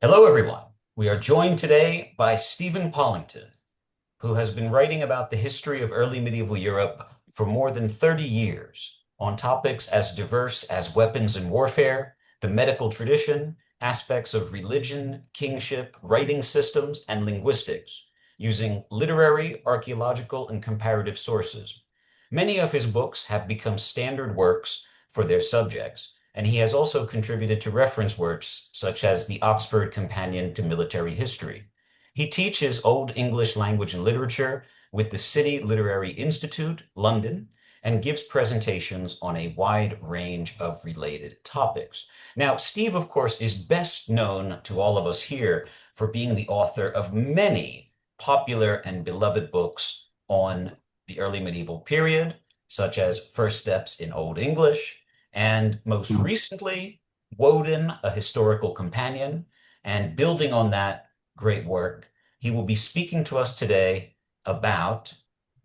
Hello, everyone. We are joined today by Stephen Pollington, who has been writing about the history of early medieval Europe for more than 30 years on topics as diverse as weapons and warfare, the medical tradition, aspects of religion, kingship, writing systems, and linguistics, using literary, archaeological, and comparative sources. Many of his books have become standard works for their subjects, and he has also contributed to reference works such as the Oxford Companion to Military History. He teaches Old English language and literature with the City Literary Institute, London, and gives presentations on a wide range of related topics. Now, Steve, of course, is best known to all of us here for being the author of many popular and beloved books on the early medieval period, such as First Steps in Old English, and most recently, Woden, a historical companion. And building on that great work, he will be speaking to us today about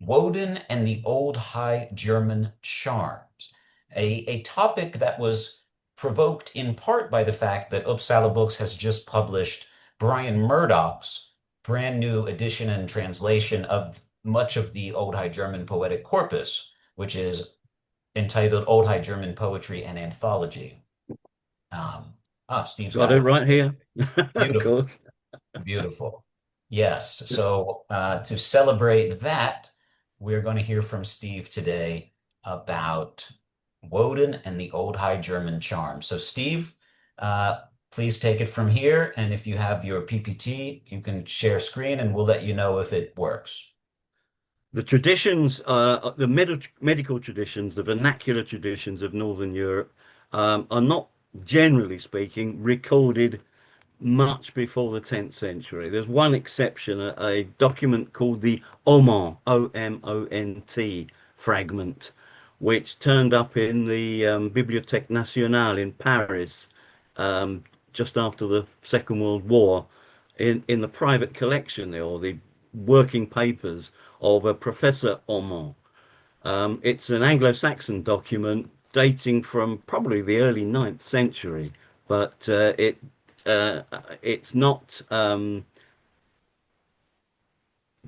Woden and the Old High German charms, a topic that was provoked in part by the fact that Uppsala Books has just published Brian Murdoch's brand new edition and translation of much of the Old High German poetic corpus, which is entitled Old High German Poetry and Anthology. Steve's Got got it it. right here. Of Beautiful, course. beautiful. Yes. So to celebrate that, we're going to hear from Steve today about Woden and the Old High German charm. So, Steve, uh, please take it from here. And if you have your PPT, you can share screen and we'll let you know if it works. The traditions, the medical traditions, the vernacular traditions of Northern Europe, are not, generally speaking, recorded much before the 10th century. There's one exception, a document called the Omont, Omont fragment, which turned up in the Bibliothèque Nationale in Paris just after the Second World War in the private collection there, or the working papers of a Professor Omont. It's an Anglo-Saxon document dating from probably the early 9th century, but uh, it's not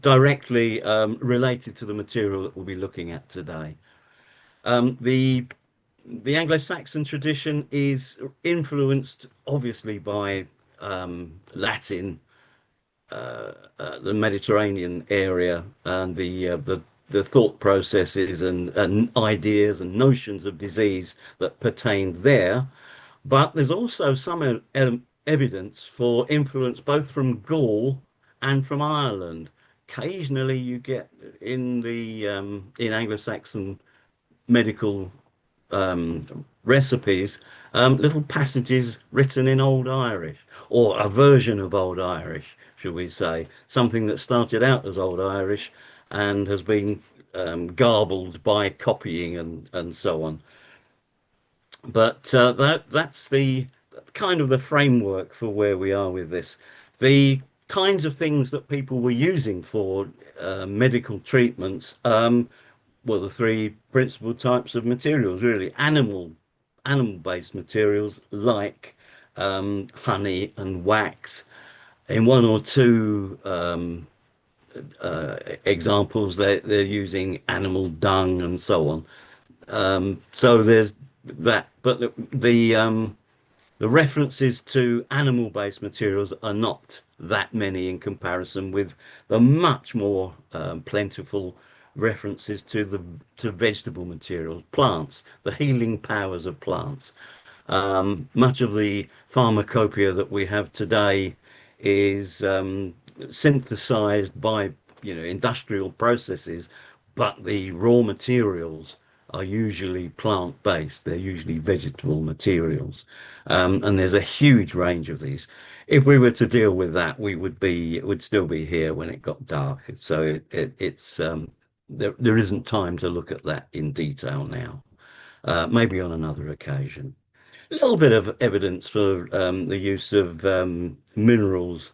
directly related to the material that we'll be looking at today. The Anglo-Saxon tradition is influenced obviously by Latin, the Mediterranean area, and the thought processes and ideas and notions of disease that pertained there. But there's also some evidence for influence both from Gaul and from Ireland. Occasionally, you get in Anglo-Saxon medical recipes, little passages written in Old Irish, or a version of Old Irish, should we say, something that started out as Old Irish and has been garbled by copying and so on. But that's the kind of the framework for where we are with this. The kinds of things that people were using for medical treatments well, the three principal types of materials, really, animal-based materials like honey and wax. In one or two examples, they're using animal dung and so on. So there's that, but the references to animal-based materials are not that many in comparison with the much more plentiful references to vegetable materials, plants, the healing powers of plants. Much of the pharmacopoeia that we have today is synthesized by industrial processes, but the raw materials are usually plant-based. They're usually vegetable materials, and there's a huge range of these. If we were to deal with that, it would still be here when it got dark. So it's there isn't time to look at that in detail now. Maybe on another occasion. A little bit of evidence for the use of minerals,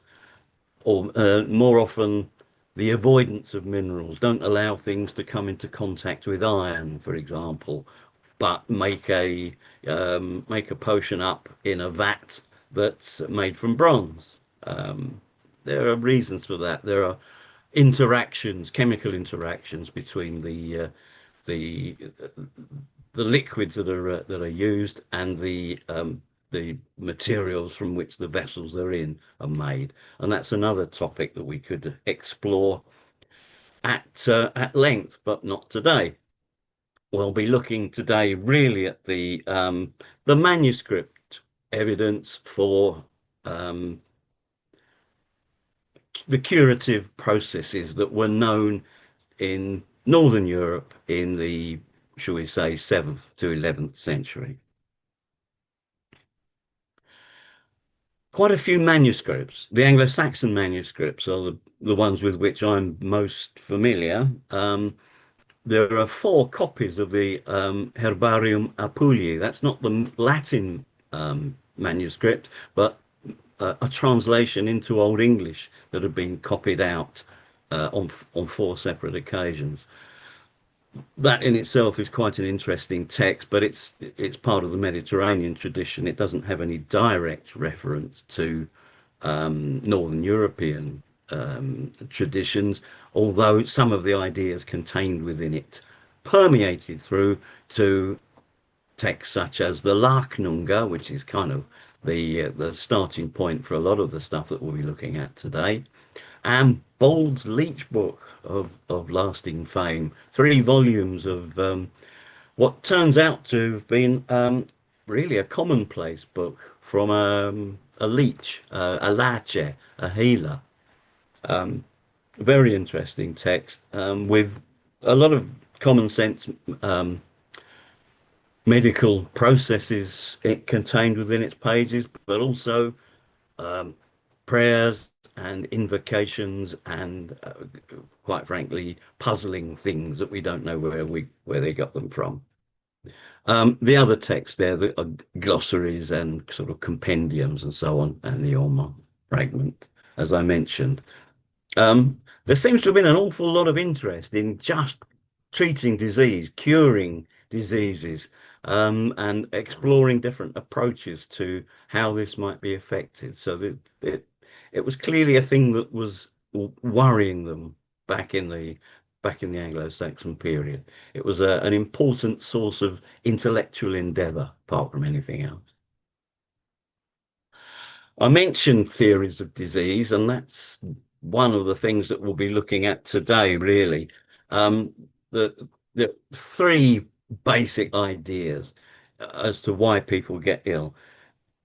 or more often the avoidance of minerals. Don't allow things to come into contact with iron, for example, but make a potion up in a vat that's made from bronze. Um, there are reasons for that. There are interactions, chemical interactions between the the liquids that are used and the materials from which the vessels they're in are made, and that's another topic that we could explore at length, but not today. We'll be looking today really at the manuscript evidence for um, the curative processes that were known in Northern Europe in the, shall we say, 7th to 11th century. Quite a few manuscripts. The Anglo-Saxon manuscripts are the ones with which I'm most familiar. There are four copies of the Herbarium Apulii. That's not the Latin manuscript, but a translation into Old English that had been copied out on four separate occasions. That in itself is quite an interesting text, but it's part of the Mediterranean tradition. It doesn't have any direct reference to Northern European traditions, although some of the ideas contained within it permeated through to texts such as the Larknunga, which is kind of the starting point for a lot of the stuff that we'll be looking at today, and Bald's Leech Book of lasting fame, 3 volumes of what turns out to have been really a commonplace book from a leech, a lache, a healer. Um, Very interesting text with a lot of common sense medical processes it contained within its pages, but also um, prayers and invocations and quite frankly puzzling things that we don't know where they got them from. The other texts there that are glossaries and sort of compendiums and so on, and the Orma fragment, as I mentioned. There seems to have been an awful lot of interest in just treating disease, curing diseases, and exploring different approaches to how this might be affected. So it was clearly a thing that was worrying them back in the back in the Anglo-Saxon period. It was an important source of intellectual endeavor, apart from anything else. I mentioned theories of disease, and that's one of the things that we'll be looking at today, really. Um, the three basic ideas as to why people get ill.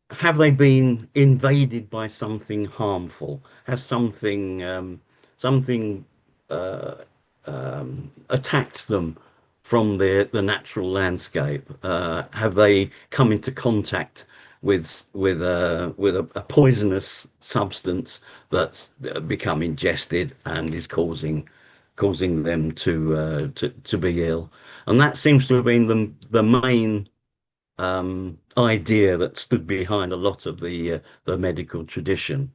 Have they been invaded by something harmful? Has something uh, attacked them from the natural landscape? Have they come into contact with a poisonous substance that's become ingested and is causing them to be ill? And that seems to have been the main idea that stood behind a lot of the medical tradition.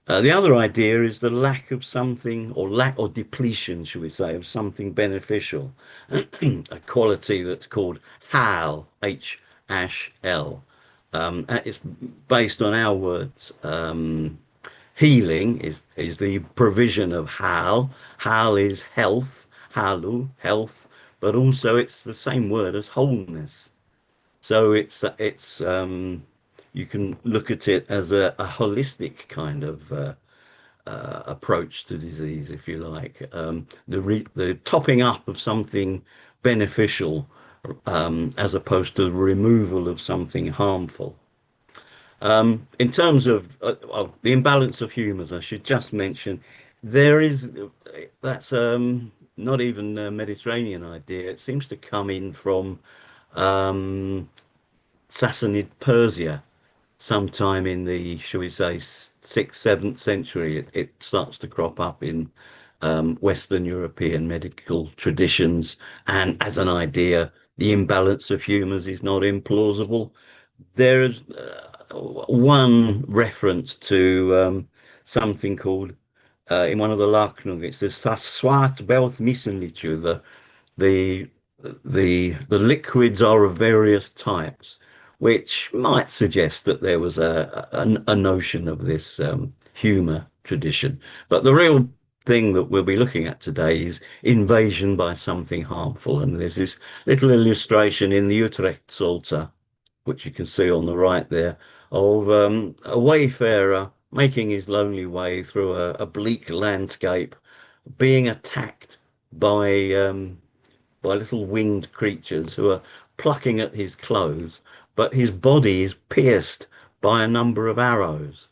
The other idea is the lack of something, or lack or depletion, should we say, of something beneficial, a quality that's called HAL, H-L. It's based on our words. Healing is the provision of HAL. HAL is health, HALU, health, but also it's the same word as wholeness. So it's you can look at it as a holistic kind of approach to disease, if you like. The topping up of something beneficial as opposed to the removal of something harmful. In terms of the imbalance of humours, I should just mention there is that's not even a Mediterranean idea. It seems to come in from um, Sassanid Persia sometime in the, shall we say, 6th, 7th century. It starts to crop up in Western European medical traditions. And as an idea, the imbalance of humours is not implausible. There's one reference to something called, in one of the Larknung, it's the Swart Belt the the liquids are of various types, which might suggest that there was a notion of this humor tradition. But the real thing that we'll be looking at today is invasion by something harmful. And there's this little illustration in the Utrecht Psalter, which you can see on the right there, of a wayfarer making his lonely way through a bleak landscape, being attacked by little winged creatures who are plucking at his clothes, but his body is pierced by a number of arrows.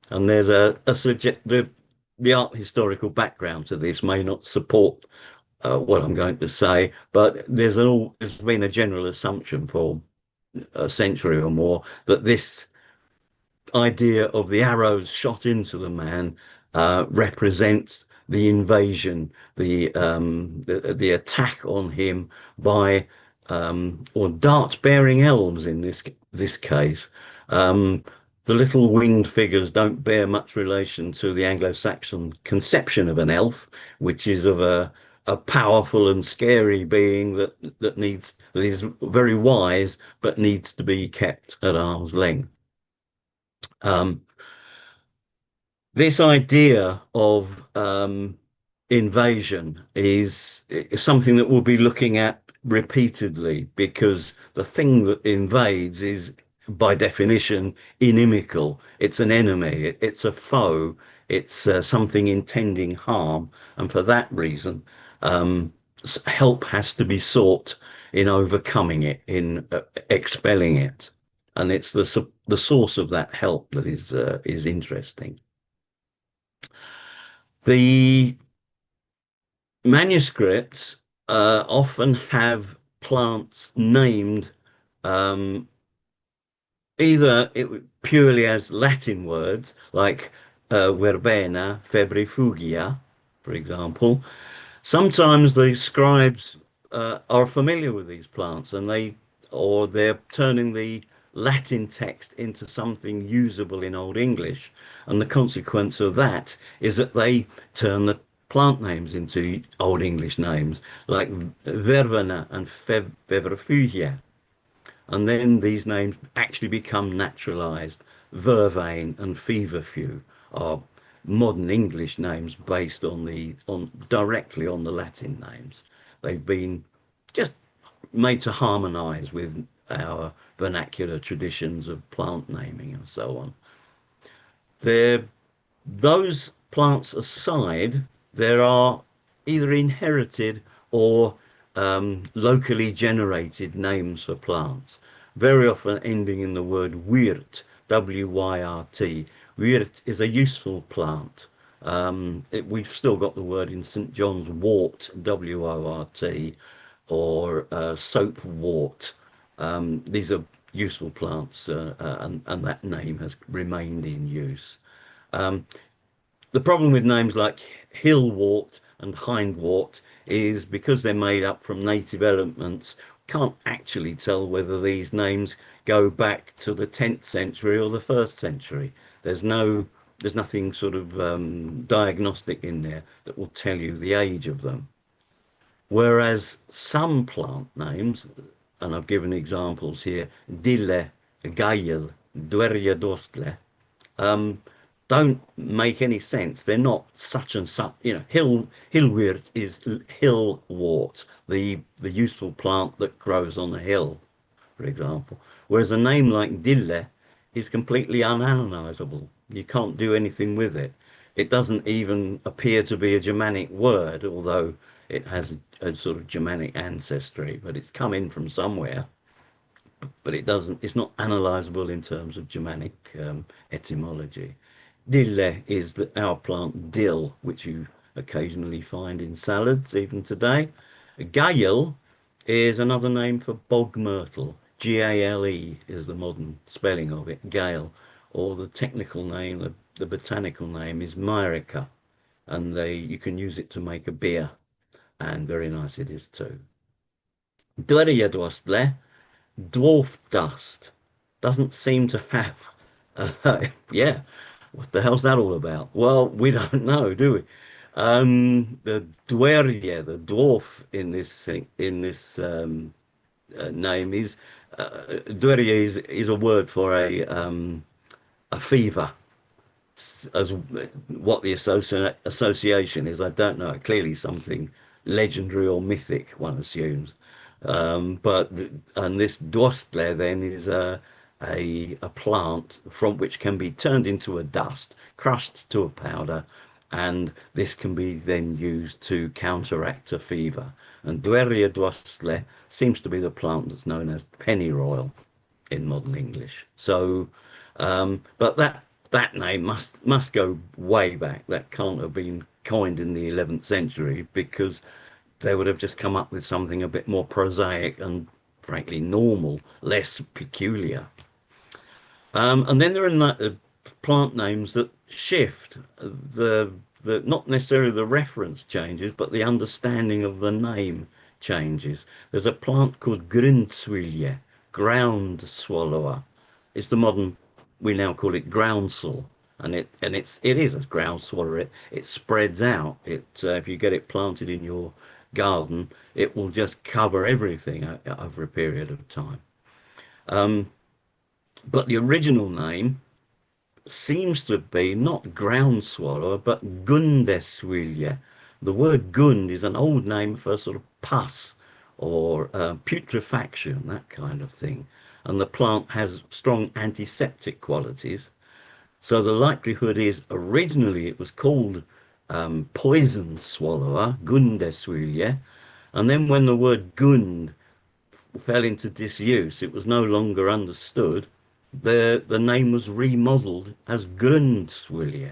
And there's the art historical background to this may not support what I'm going to say, but there's been a general assumption for a century or more that this idea of the arrows shot into the man represents the invasion, the attack on him by or dart-bearing elves in this case. Um, the little winged figures don't bear much relation to the Anglo-Saxon conception of an elf, which is of a powerful and scary being that is very wise but needs to be kept at arm's length. Um, this idea of invasion is something that we'll be looking at repeatedly because the thing that invades is, by definition, inimical. It's an enemy, it's a foe, it's something intending harm. And for that reason, um, help has to be sought in overcoming it, in expelling it. And it's the source of that help that is interesting. The manuscripts often have plants named um, either purely as Latin words, like verbena febrifugia, for example. Sometimes the scribes are familiar with these plants, and they're turning the Latin text into something usable in Old English, and the consequence of that is that they turn the plant names into Old English names, like verbena and febrifugia, and then these names actually become naturalized. Vervain and feverfew are modern English names based on directly on the Latin names. They've been just made to harmonize with our vernacular traditions of plant naming and so on. There, those plants aside, there are either inherited or locally generated names for plants, very often ending in the word wyrt, W-Y-R-T. Wyrt is a useful plant. We've still got the word in St. John's wort, W-O-R-T, or soapwort. These are useful plants, and that name has remained in use. Um, the problem with names like hillwort and hindwort is because they're made up from native elements, can't actually tell whether these names go back to the 10th century or the 1st century. There's nothing sort of diagnostic in there that will tell you the age of them. Whereas some plant names, and I've given examples here, dille, gael, dwergedostle, um, don't make any sense. They're not such and such. Hillwort is hillwort, the useful plant that grows on a hill, for example. Whereas a name like dille is completely unanalyzable. You can't do anything with it. It doesn't even appear to be a Germanic word, although it has a sort of Germanic ancestry, but it's come in from somewhere. But it's not analyzable in terms of Germanic etymology. Dille is our plant dill, which you occasionally find in salads even today. Gael is another name for bog myrtle. Gale is the modern spelling of it, Gale, or the technical name, the botanical name is Myrica, and you can use it to make a beer, and very nice it is too. Dwergedwastle, dwarf dust, doesn't seem to have, yeah, what the hell's that all about? Well, we don't know, do we? The dwerge, the dwarf in this name is duria is a word for a fever. As what the association is, I don't know. Clearly, something legendary or mythic, one assumes. But and this dwostle then is a plant from which can be turned into a dust, crushed to a powder, and this can be then used to counteract a fever. And Dueria dwostle seems to be the plant that's known as pennyroyal in modern English. So, but that name must go way back. That can't have been coined in the 11th century because they would have just come up with something a bit more prosaic and frankly normal, less peculiar. And then there are plant names that shift. The not necessarily the reference changes, but the understanding of the name changes. There's a plant called Grundswilje, ground swallower. It's the modern, we now call it groundsel, and it is a ground swallower. It spreads out. If you get it planted in your garden, it will just cover everything over a period of time. Um, but the original name seems to be not ground swallower, but Gundeswilje. The word Gund is an old name for sort of pus or putrefaction, that kind of thing. And the plant has strong antiseptic qualities. So the likelihood is originally it was called poison swallower, Gundeswilje. And then when the word Gund fell into disuse, it was no longer understood. The name was remodeled as Grundswilje.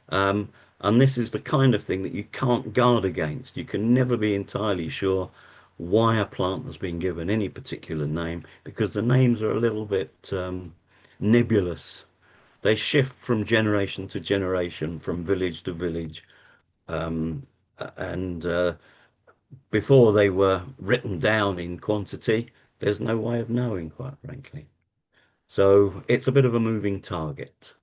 Um, and this is the kind of thing that you can't guard against. You can never be entirely sure why a plant has been given any particular name because the names are a little bit nebulous. They shift from generation to generation, from village to village, um, and before they were written down in quantity, there's no way of knowing, quite frankly. So it's a bit of a moving target.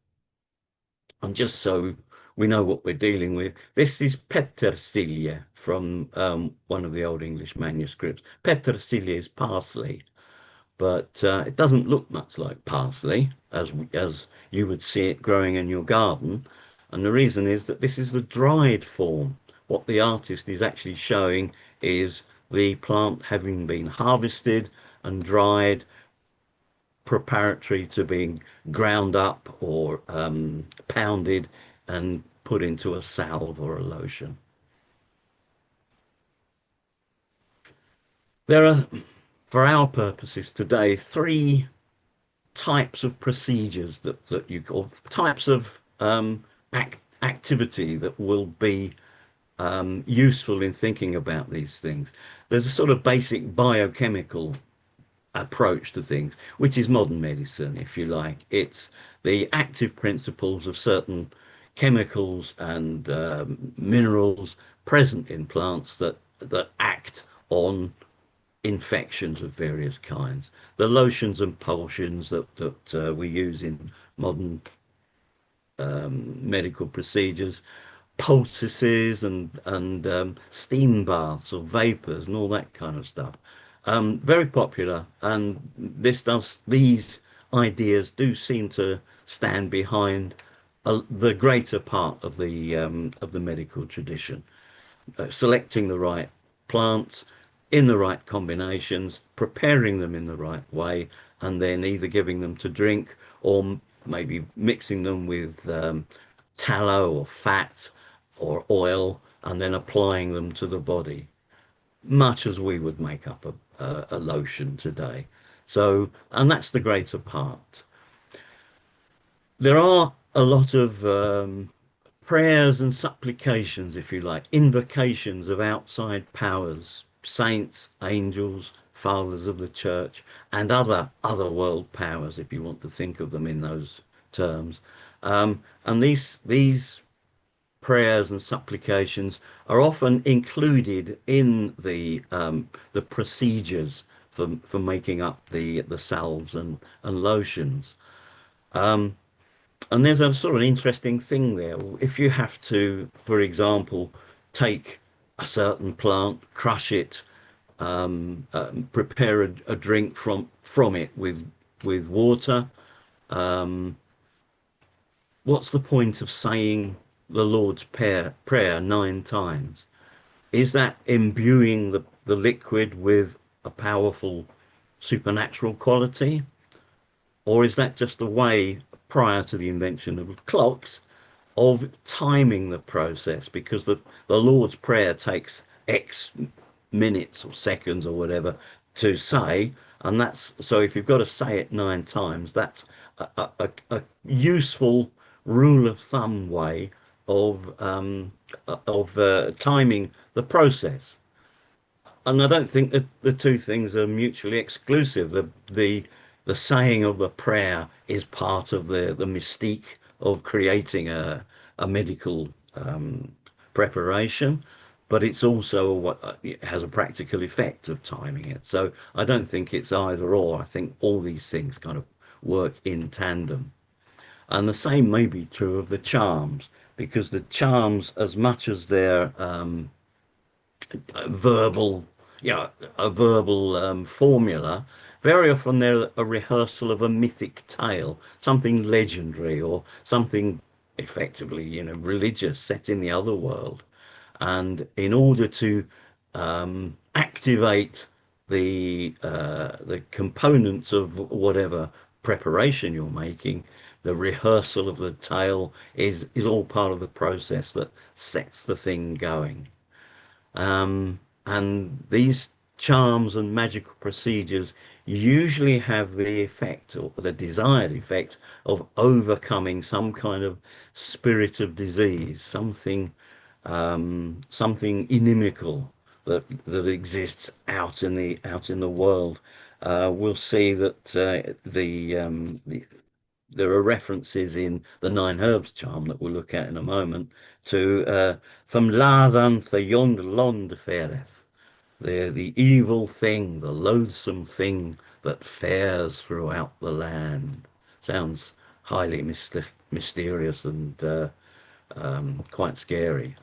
And just so we know what we're dealing with, this is petersilia from one of the Old English manuscripts. Petersilia is parsley, but it doesn't look much like parsley as you would see it growing in your garden. And the reason is that this is the dried form. What the artist is actually showing is the plant having been harvested and dried preparatory to being ground up or pounded and put into a salve or a lotion. There are, for our purposes today, three types of procedures that you call types of activity that will be useful in thinking about these things. There's a sort of basic biochemical approach to things, which is modern medicine, if you like. It's the active principles of certain chemicals and minerals present in plants that act on infections of various kinds. The lotions and potions that we use in modern medical procedures, poultices and steam baths or vapors and all that kind of stuff. Very popular, and these ideas do seem to stand behind the greater part of the medical tradition. Selecting the right plants in the right combinations, preparing them in the right way, and then either giving them to drink or maybe mixing them with tallow or fat or oil and then applying them to the body, much as we would make up a lotion today. So, and that's the greater part. There are a lot of prayers and supplications, if you like, invocations of outside powers, saints, angels, fathers of the church, and other world powers, if you want to think of them in those terms. And these prayers and supplications are often included in the procedures for making up the salves and lotions. Um, and there's a sort of interesting thing there. If you have to, for example, take a certain plant, crush it, prepare a drink from it with water. Um, what's the point of saying the Lord's Prayer 9 times? Is that imbuing the liquid with a powerful supernatural quality? Or is that just a way, prior to the invention of clocks, of timing the process? Because the Lord's Prayer takes X minutes or seconds or whatever to say, and that's so if you've got to say it 9 times, that's a useful rule of thumb way of timing the process. And I don't think that the two things are mutually exclusive. The saying of a prayer is part of the mystique of creating a medical preparation, but it's also what it has a practical effect of timing it. So I don't think it's either or. I think all these things kind of work in tandem. And the same may be true of the charms, because the charms, as much as they're verbal, a verbal formula. Very often they're a rehearsal of a mythic tale, something legendary or something effectively, religious set in the other world. And in order to activate the components of whatever preparation you're making, the rehearsal of the tale is all part of the process that sets the thing going. And these charms and magical procedures usually have the effect or the desired effect of overcoming some kind of spirit of disease, something inimical that exists out in the world. We'll see that there are references in the Nine Herbs charm that we'll look at in a moment to Thumladan Thayond Lond Fereth, the evil thing, the loathsome thing that fares throughout the land. Sounds highly mysterious and quite scary.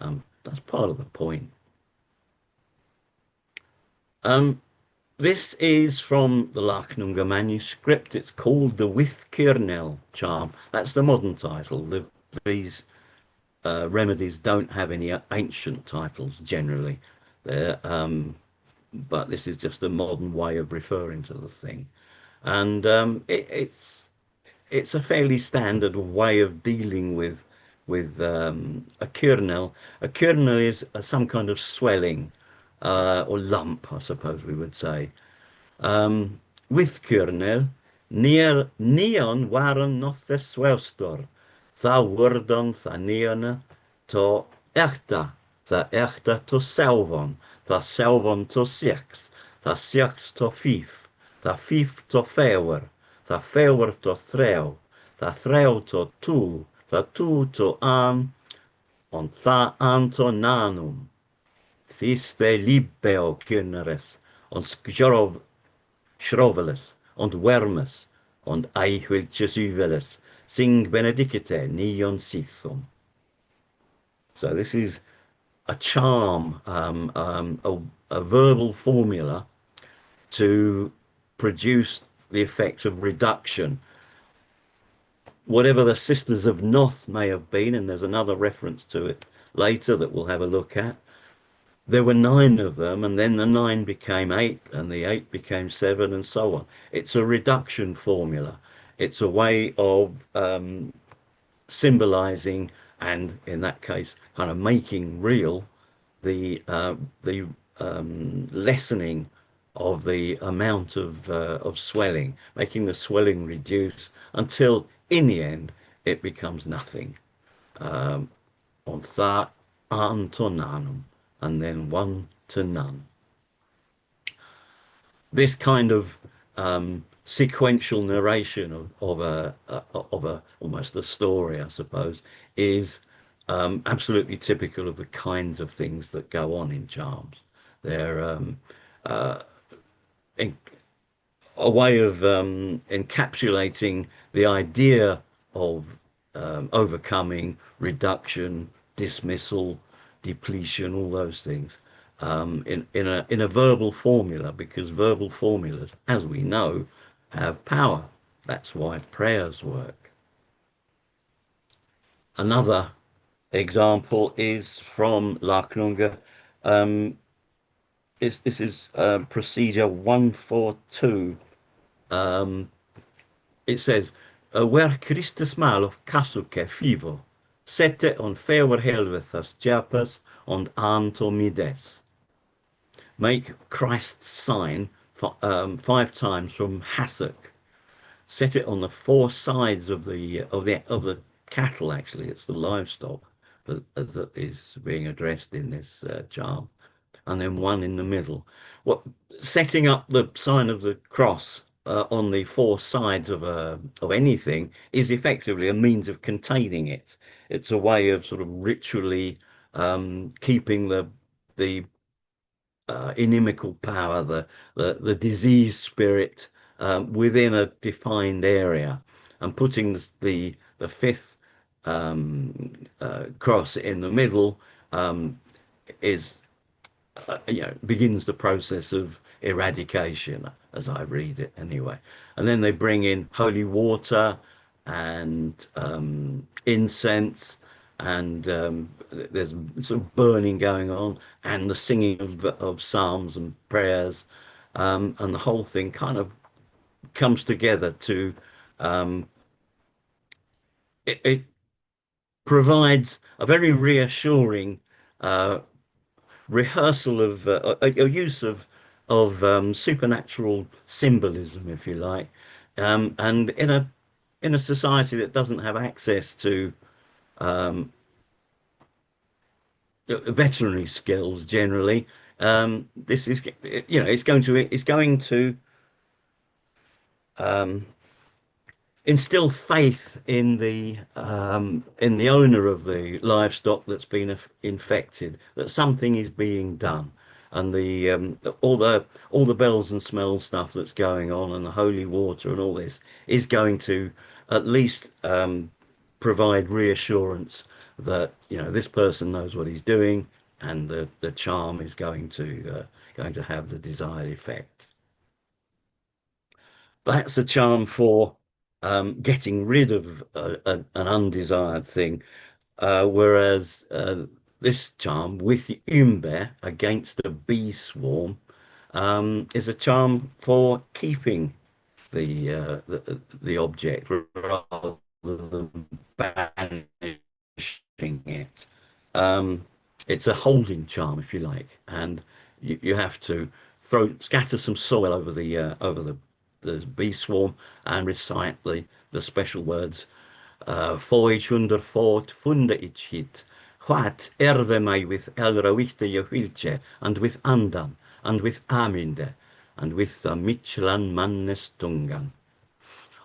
That's part of the point. Um, This is from the Lachnunga manuscript. It's called the Withkirnel charm. That's the modern title. These remedies don't have any ancient titles generally. But this is just a modern way of referring to the thing. And it's a fairly standard way of dealing with a kernel. A kernel is some kind of swelling or lump, I suppose we would say. With Kurnel, neon waren noch the swelstor. Tha wordon tha neona to echta to selvon to six to fif to fewer to threw to two to on tha to nanum. Thiste libeo kynneres, on Schroveles und Wermes und Eichwilches Uveles, sing benedicite nion sithum. So this is a charm, a verbal formula to produce the effect of reduction. Whatever the Sisters of Noth may have been, and there's another reference to it later that we'll have a look at, there were 9 of them, and then the 9 became 8, and the 8 became 7, and so on. It's a reduction formula. It's a way of symbolizing, and in that case, kind of making real the lessening of the amount of swelling, making the swelling reduce until, in the end, it becomes nothing. On tha an to nanum, and then one to none. This kind of sequential narration of a almost a story, I suppose, is absolutely typical of the kinds of things that go on in charms. They're uh, in, a way of encapsulating the idea of overcoming, reduction, dismissal, depletion, all those things. in a verbal formula, because verbal formulas, as we know, have power. That's why prayers work. Another example is from Lachnunga. Um, this is procedure 142. Um, it says, Where Christus mal of Kasuke fivo, sette on fewer helvetas japas on antomides. Make Christ's sign 5 times from hassock. Set it on the 4 sides of the cattle. Actually, it's the livestock that is being addressed in this charm, and then one in the middle. What Setting up the sign of the cross on the 4 sides of anything is effectively a means of containing it. It's a way of sort of ritually keeping the inimical power, the disease spirit within a defined area, and putting the fifth cross in the middle um, is begins the process of eradication, as I read it anyway. And then they bring in holy water and incense, and there's sort of burning going on, and the singing of psalms and prayers, and the whole thing kind of comes together to um, it provides a very reassuring uh, rehearsal of a use of supernatural symbolism, if you like, and in a society that doesn't have access to um, veterinary skills generally. This is, it's going to um, instill faith in the owner of the livestock that's been infected, that something is being done, and all the bells and smells stuff that's going on, and the holy water and all this is going to at least provide reassurance that this person knows what he's doing, and the charm is going to have the desired effect. That's a charm for getting rid of an undesired thing, whereas this charm with Umber against a bee swarm is a charm for keeping the object rather than banishing it. Um, it's a holding charm, if you like, and you have to scatter some soil over the bee swarm and recite the special words. Foich under fort funda ich hit. What erde mij with elrawichte je wilche, and with andan, and with aminde, and with the Michelin mannes tungan.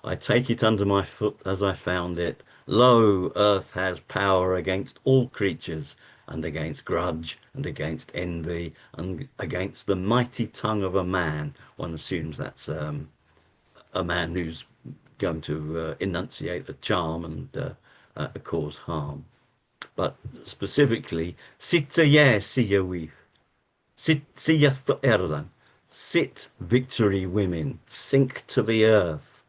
I take it under my foot as I found it. Lo, earth has power against all creatures, and against grudge, and against envy, and against the mighty tongue of a man. One assumes that's a man who's going to enunciate a charm and cause harm. But specifically, sitta ye siya weef, siya erdan, sit victory women, sink to the earth.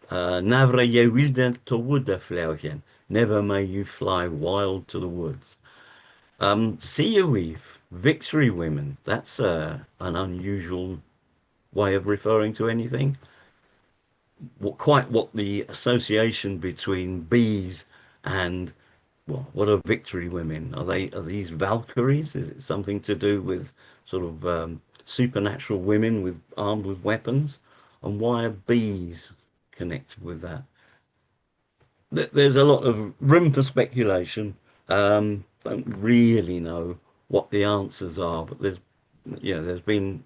Navra je wilden to woodaflauchen, never may you fly wild to the woods. Siya weef, victory women, that's an unusual way of referring to anything. Quite what the association between bees and, well, what are victory women? Are these Valkyries? Is it something to do with sort of supernatural women armed with weapons? And why are bees connected with that? There's a lot of room for speculation. Don't really know what the answers are, but there's been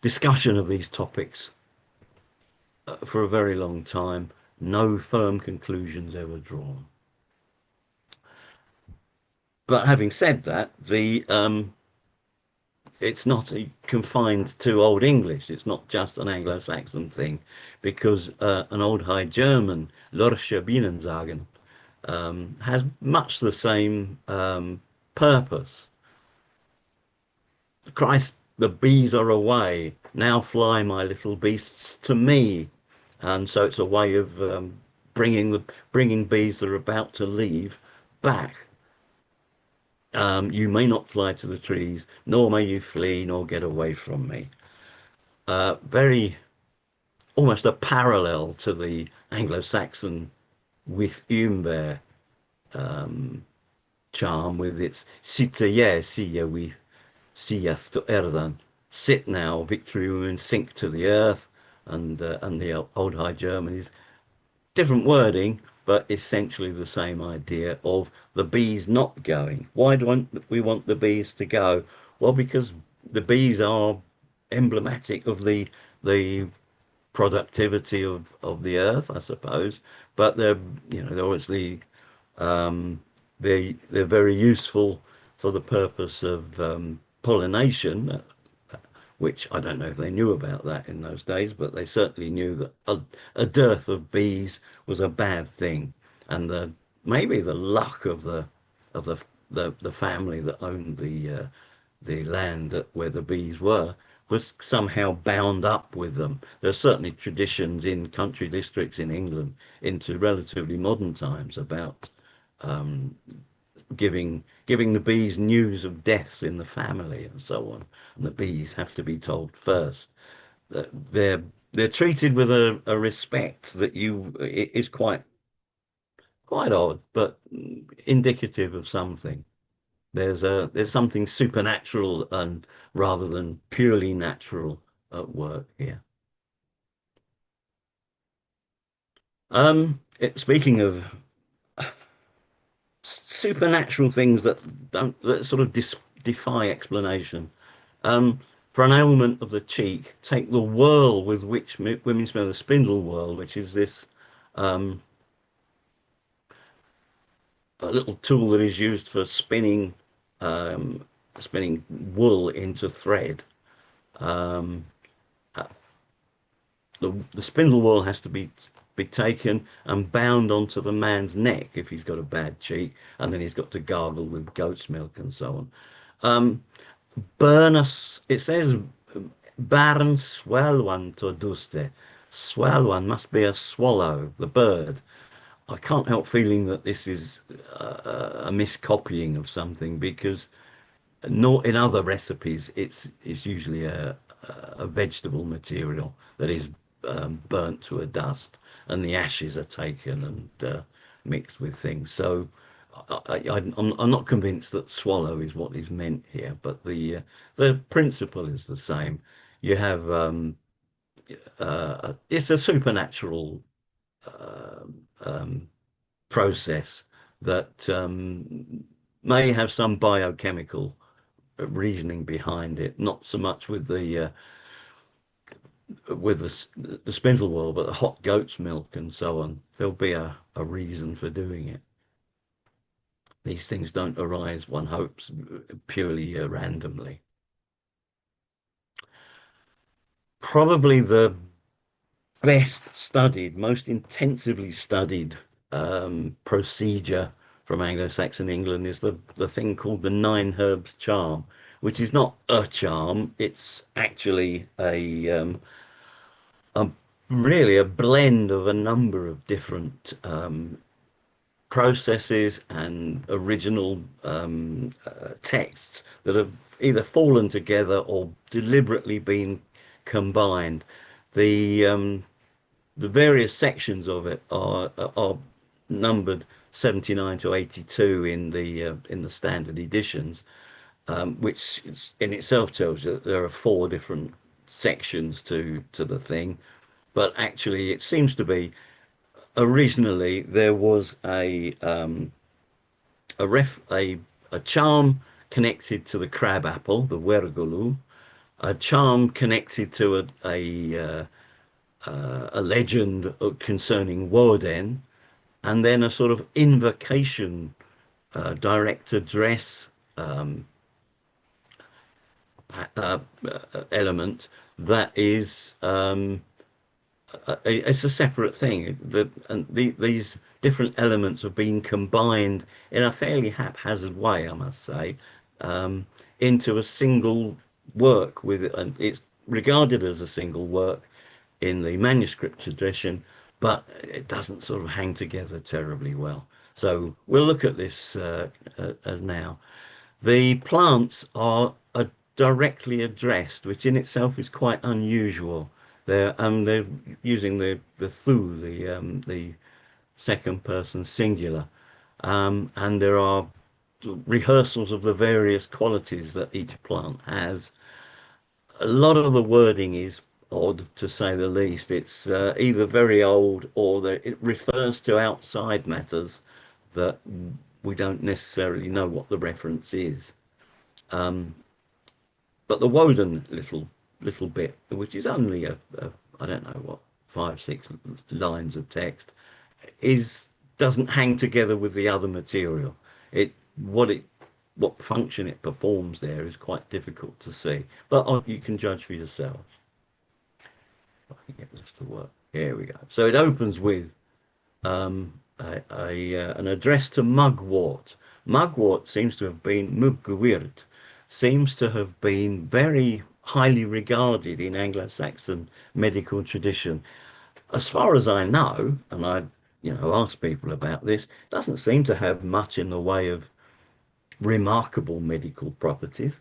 discussion of these topics for a very long time. No firm conclusions ever drawn. But having said that, it's not confined to Old English. It's not just an Anglo-Saxon thing, because an Old High German, Lorsche Bienensagen, has much the same purpose. Christ, the bees are away. Now fly, my little beasts, to me. And so it's a way of bringing bees that are about to leave back. You may not fly to the trees, nor may you flee, nor get away from me. Very almost a parallel to the Anglo-Saxon with Umber charm with its sitte je, sia we sieth to erdan. Sit now, victory women, sink to the earth, and the old High German is different wording, but essentially the same idea of the bees not going. Why do we want the bees to go? Well, because the bees are emblematic of the productivity of the earth, I suppose. But they're obviously they're very useful for the purpose of pollination, which I don't know if they knew about that in those days, but they certainly knew that a dearth of bees was a bad thing, and maybe the luck of the family that owned the land where the bees were was somehow bound up with them. There are certainly traditions in country districts in England into relatively modern times about um, giving the bees news of deaths in the family and so on. And the bees have to be told first. They're they're treated with a respect that it is quite odd, but indicative of something. There's something supernatural and rather than purely natural at work here. Speaking of supernatural things that sort of defy explanation. Um, for an ailment of the cheek, take the whirl with which women spell the spindle whirl, which is this um, a little tool that is used for um, spinning wool into thread. Um, uh, the spindle whorl has to be taken and bound onto the man's neck if he's got a bad cheek, and then he's got to gargle with goat's milk and so on. Um, burn us. It says barn swalwan to duste. Swalwan must be a swallow, the bird. I can't help feeling that this is a miscopying of something because nor in other recipes, it's usually a vegetable material that is burnt to a dust, and the ashes are taken and mixed with things. So I'm not convinced that swallow is what is meant here, but the principle is the same. You have it's a supernatural uh, um, process that may have some biochemical reasoning behind it, not so much with the spindle whorl, but the hot goat's milk and so on. There'll be a reason for doing it. These things don't arise, one hopes, purely randomly. Probably the best studied, most intensively studied procedure from Anglo-Saxon England is the thing called the nine herbs charm, which is not a charm. It's actually a really a blend of a number of different processes and original texts that have either fallen together or deliberately been combined. The um, the various sections of it are numbered 79 to 82 in the standard editions, which in itself tells you that there are four different sections to the thing. But actually, it seems to be originally there was a charm connected to the crab apple, the wergulu, a charm connected to a legend concerning Woden, and then a sort of invocation direct address um, element that is it's a separate thing. These different elements have been combined in a fairly haphazard way, I must say, into a single. work with it, and it's regarded as a single work in the manuscript tradition, but it doesn't sort of hang together terribly well. So we'll look at this now. The plants are directly addressed, which in itself is quite unusual. They're using the thu, the second person singular, and there are rehearsals of the various qualities that each plant has. A lot of the wording is odd, to say the least. It's either very old or that it refers to outside matters that we don't necessarily know what the reference is. Um, but the Woden little bit, which is only a I don't know what 5 6 lines of text, is doesn't hang together with the other material. It what function it performs there is quite difficult to see, but you can judge for yourselves. If I can get this to work. Here we go. So it opens with an address to mugwort. Mugwort seems to have been mugwort, seems to have been very highly regarded in Anglo-Saxon medical tradition. As far as I know, and I, asked people about this, doesn't seem to have much in the way of remarkable medical properties.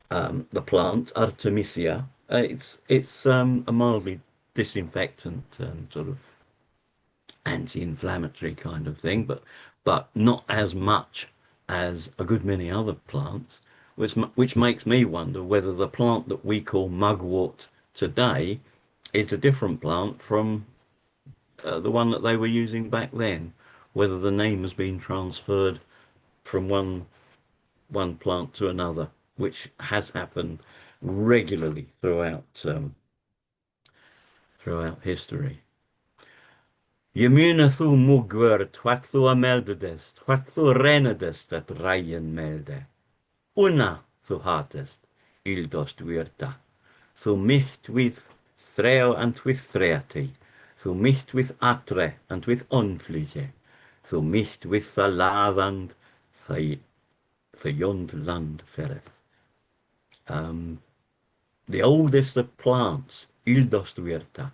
The plant Artemisia, it's a mildly disinfectant and sort of anti-inflammatory kind of thing, but not as much as a good many other plants, which makes me wonder whether the plant that we call mugwort today is a different plant from the one that they were using back then, whether the name has been transferred from one plant to another, which has happened regularly throughout history. Je muna þú mugwort, what þú meldedest, what þú renedest at Ryan melde. Una þú hatest, ildost wirta. Þú micht with threo and with threati. Þú micht with atre and with onflige. Þú micht with the lathand, the yond land fereth. The oldest of plants, ildost wirta.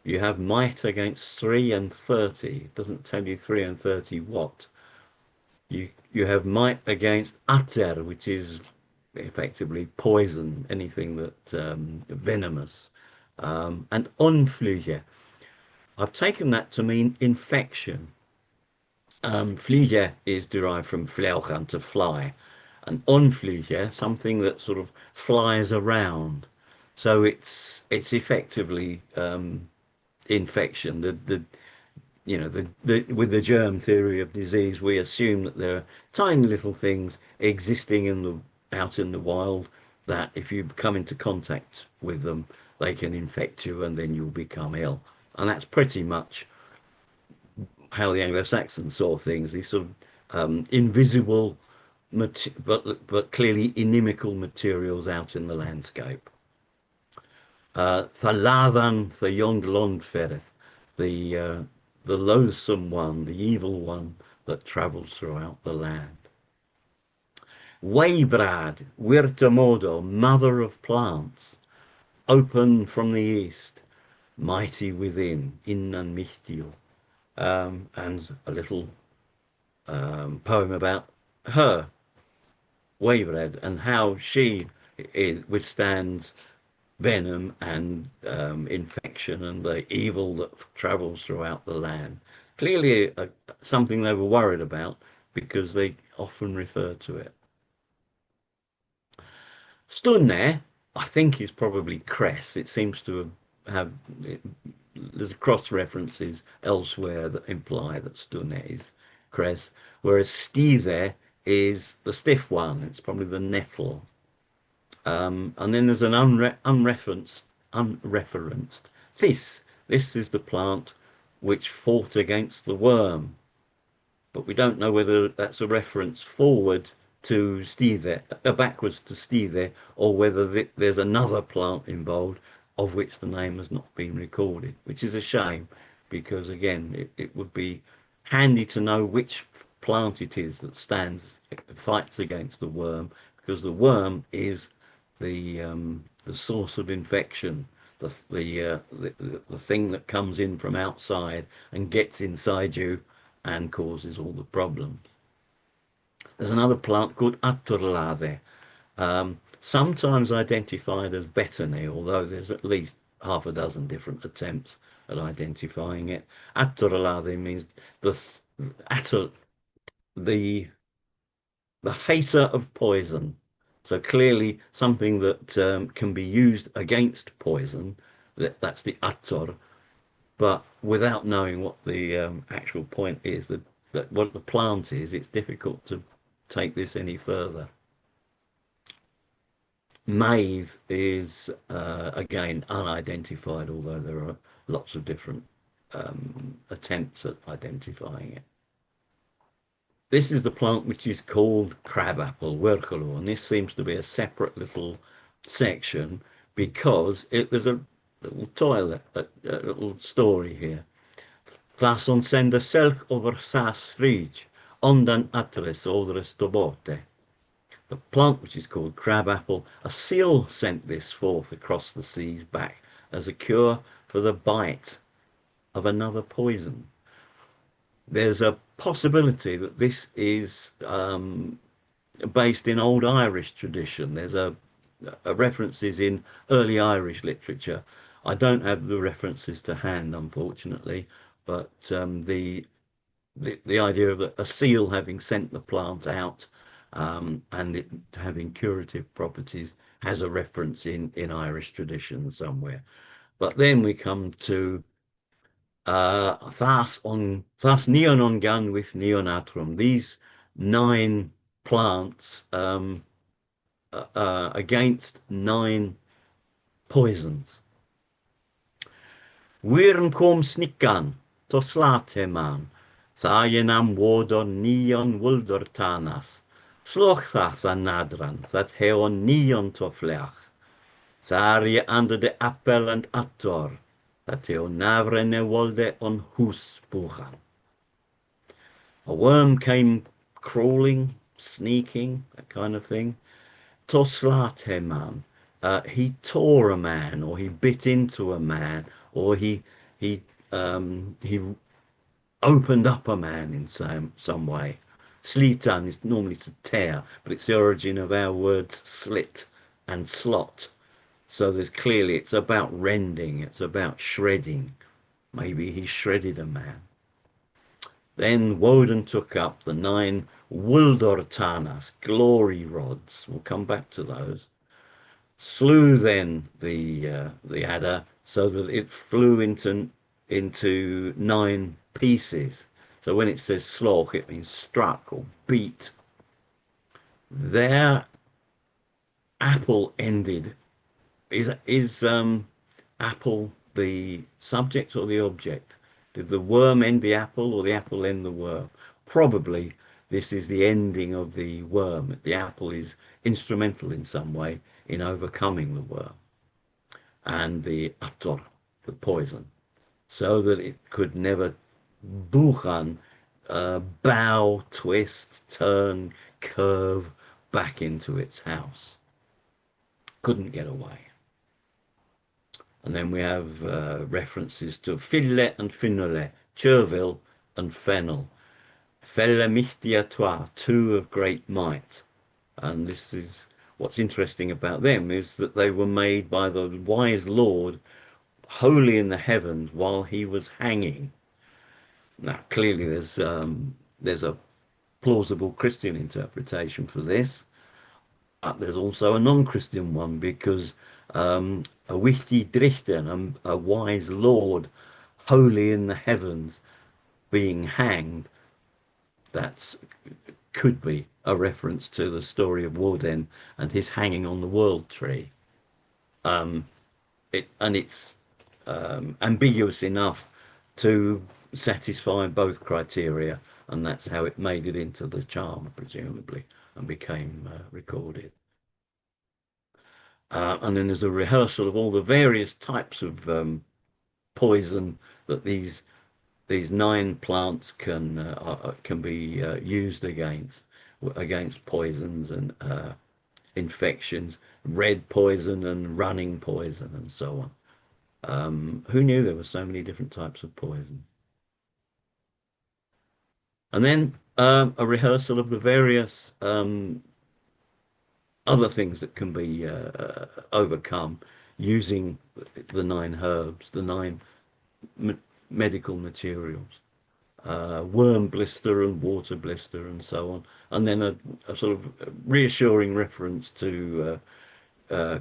You have might against 3 and 30. It doesn't tell you 3 and 30 what. You have might against ater, which is effectively poison, anything that venomous. And onfluge. I've taken that to mean infection. Fliege is derived from vliegen, to fly, and onfluge, something that sort of flies around. So it's effectively infection. With the germ theory of disease, we assume that there are tiny little things existing out in the wild that if you come into contact with them, they can infect you and then you'll become ill. And that's pretty much how the Anglo-Saxons saw things. These sort of invisible, but clearly inimical materials out in the landscape. Thalathan the fereth, the loathsome one, the evil one that travels throughout the land. Weibrad, Wirtamodo, mother of plants, open from the east, mighty within, innan michtio. And a little poem about her, Weibrad, and how she withstands venom and infection and the evil that travels throughout the land. Clearly something they were worried about because they often refer to it. Stunne, I think, is probably cress. It seems to have there's cross references elsewhere that imply that Stunne is cress, whereas stithe is the stiff one. It's probably the nettle. And then there's an unreferenced this. This is the plant which fought against the worm, but we don't know whether that's a reference forward to stithe, backwards to stithe, or whether there's another plant involved of which the name has not been recorded, which is a shame because again it would be handy to know which plant it is that fights against the worm, because the worm is the source of infection, the thing that comes in from outside and gets inside you and causes all the problems. There's another plant called Aturlade, sometimes identified as betony, although there's at least half a dozen different attempts at identifying it. Aturlade means the atur, the the hater of poison. So clearly something that can be used against poison. That's the atur, but without knowing what the actual point is, that what the plant is, it's difficult to take this any further. Maize is again unidentified, although there are lots of different attempts at identifying it. This is the plant which is called crabapple, werchelo, and this seems to be a separate little section because there's a little toilet, a little story here. Thas on senda selch over sas ridge, ondan atles odres dobote. The plant which is called crabapple, a seal sent this forth across the seas back as a cure for the bite of another poison. There's a possibility that this is based in old Irish tradition. There's a references in early Irish literature. I don't have the references to hand, unfortunately, but the idea of a seal having sent the plant out and it having curative properties has a reference in Irish tradition somewhere. But then we come to Thas neon on gun with neonatrum. These 9 plants against 9 poisons. Wyrm kom snickan, to slate man. Thaien am Woden neon wulder tanas. Slochthath an nadran, that heon neon to flech. Thari under the appel and attor, that heon navrene wolde on husbuchan. A worm came crawling, sneaking, that kind of thing. To slate man. He tore a man, or he bit into a man, or he opened up a man in some way. Slitan is normally to tear, but it's the origin of our words slit and slot. So there's clearly it's about rending, it's about shredding. Maybe he shredded a man. Then Woden took up the 9 Wuldortanas, glory rods. We'll come back to those. Slew then the adder so that it flew into 9 pieces. So when it says sloch, it means struck or beat. Their apple ended. Is apple the subject or the object? Did the worm end the apple or the apple end the worm? Probably this is the ending of the worm. The apple is instrumental in some way in overcoming the worm and the ator, the poison, so that it could never buchan, bow, twist, turn, curve back into its house. Couldn't get away. And then we have references to fille and finole, chervil and fennel. Felle michtia toi, 2 of great might. And this is what's interesting about them is that they were made by the wise Lord holy in the heavens while he was hanging. Now, clearly there's a plausible Christian interpretation for this. But there's also a non-Christian one because a wichtig drichten, a wise lord, holy in the heavens, being hanged, that could be a reference to the story of Woden and his hanging on the world tree. It's ambiguous enough to satisfy both criteria, and that's how it made it into the charm, presumably, and became recorded. And then there's a rehearsal of all the various types of poison that these these nine plants can be used against poisons and infections, red poison and running poison and so on. Who knew there were so many different types of poison? And then a rehearsal of the various other things that can be overcome using the nine herbs, the nine me medical materials, worm blister and water blister and so on. And then a sort of reassuring reference to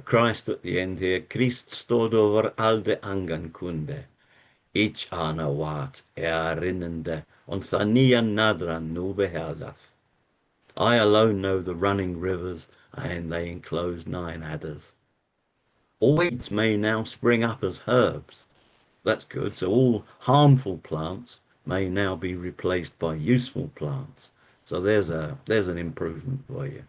Christ at the end here. Christ stod over alde angankunde. Ich ana wat erinnende, und thanian nadran nu beheldath. I alone know the running rivers, and they enclose nine adders. All weeds may now spring up as herbs. That's good. So all harmful plants may now be replaced by useful plants. So there's an improvement for you.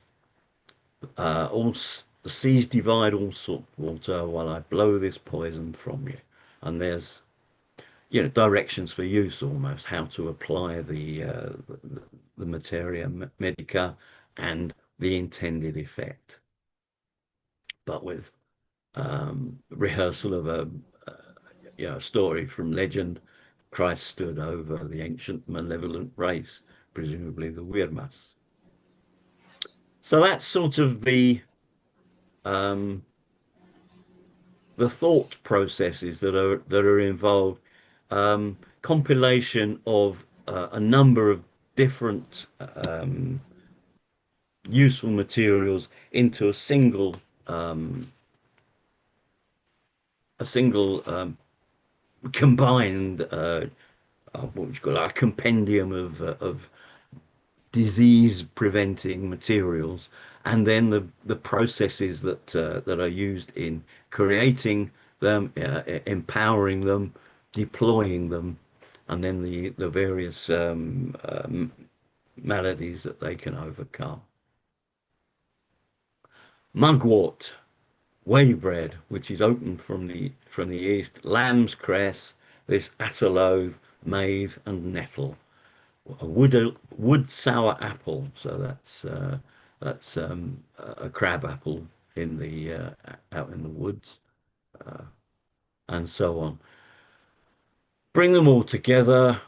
All the seas divide all salt water while I blow this poison from you. And there's directions for use, almost how to apply the materia medica and the intended effect, but with rehearsal of a story from legend. Christ stood over the ancient malevolent race, presumably the Wirmas. So that's sort of um, the thought processes that are involved. Compilation of a number of different useful materials into um, a single combined what would you call it, a compendium of disease preventing materials, and then the processes that are used in creating them, empowering them, deploying them, and then the various maladies that they can overcome. Mugwort, whey bread, which is opened from the east, lamb's cress, this ataloth, maize, and nettle. A wood sour apple, so that's a crab apple in the out in the woods, uh, and so on. Bring them all together,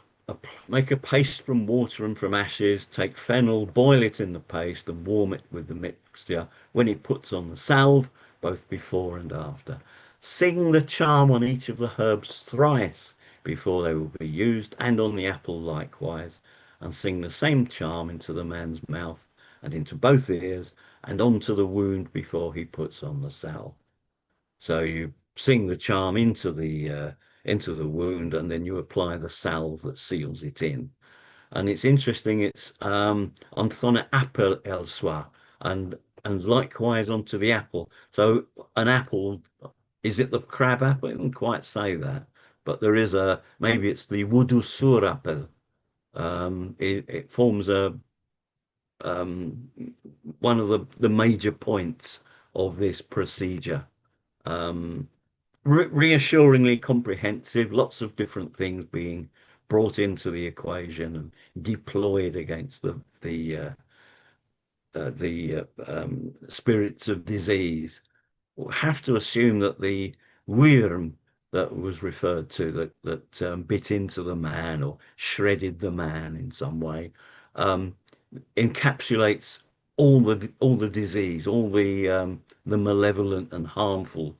make a paste from water and from ashes, take fennel, boil it in the paste, and warm it with the mixture when it puts on the salve, both before and after. Sing the charm on each of the herbs thrice before they will be used, and on the apple likewise, and sing the same charm into the man's mouth, and into both ears, and onto the wound before he puts on the salve. So you sing the charm into the wound, and then you apply the salve that seals it in. And it's interesting. It's on apple elsewhere, and likewise onto the apple. So an apple, is it the crab apple? I didn't quite say that, but there is maybe it's the wudusur apple. It forms um, one of the major points of this procedure. Um, Reassuringly comprehensive, lots of different things being brought into the equation and deployed against the spirits of disease. We'll have to assume that the worm that was referred to, that bit into the man or shredded the man in some way, um, encapsulates all the disease, all the malevolent and harmful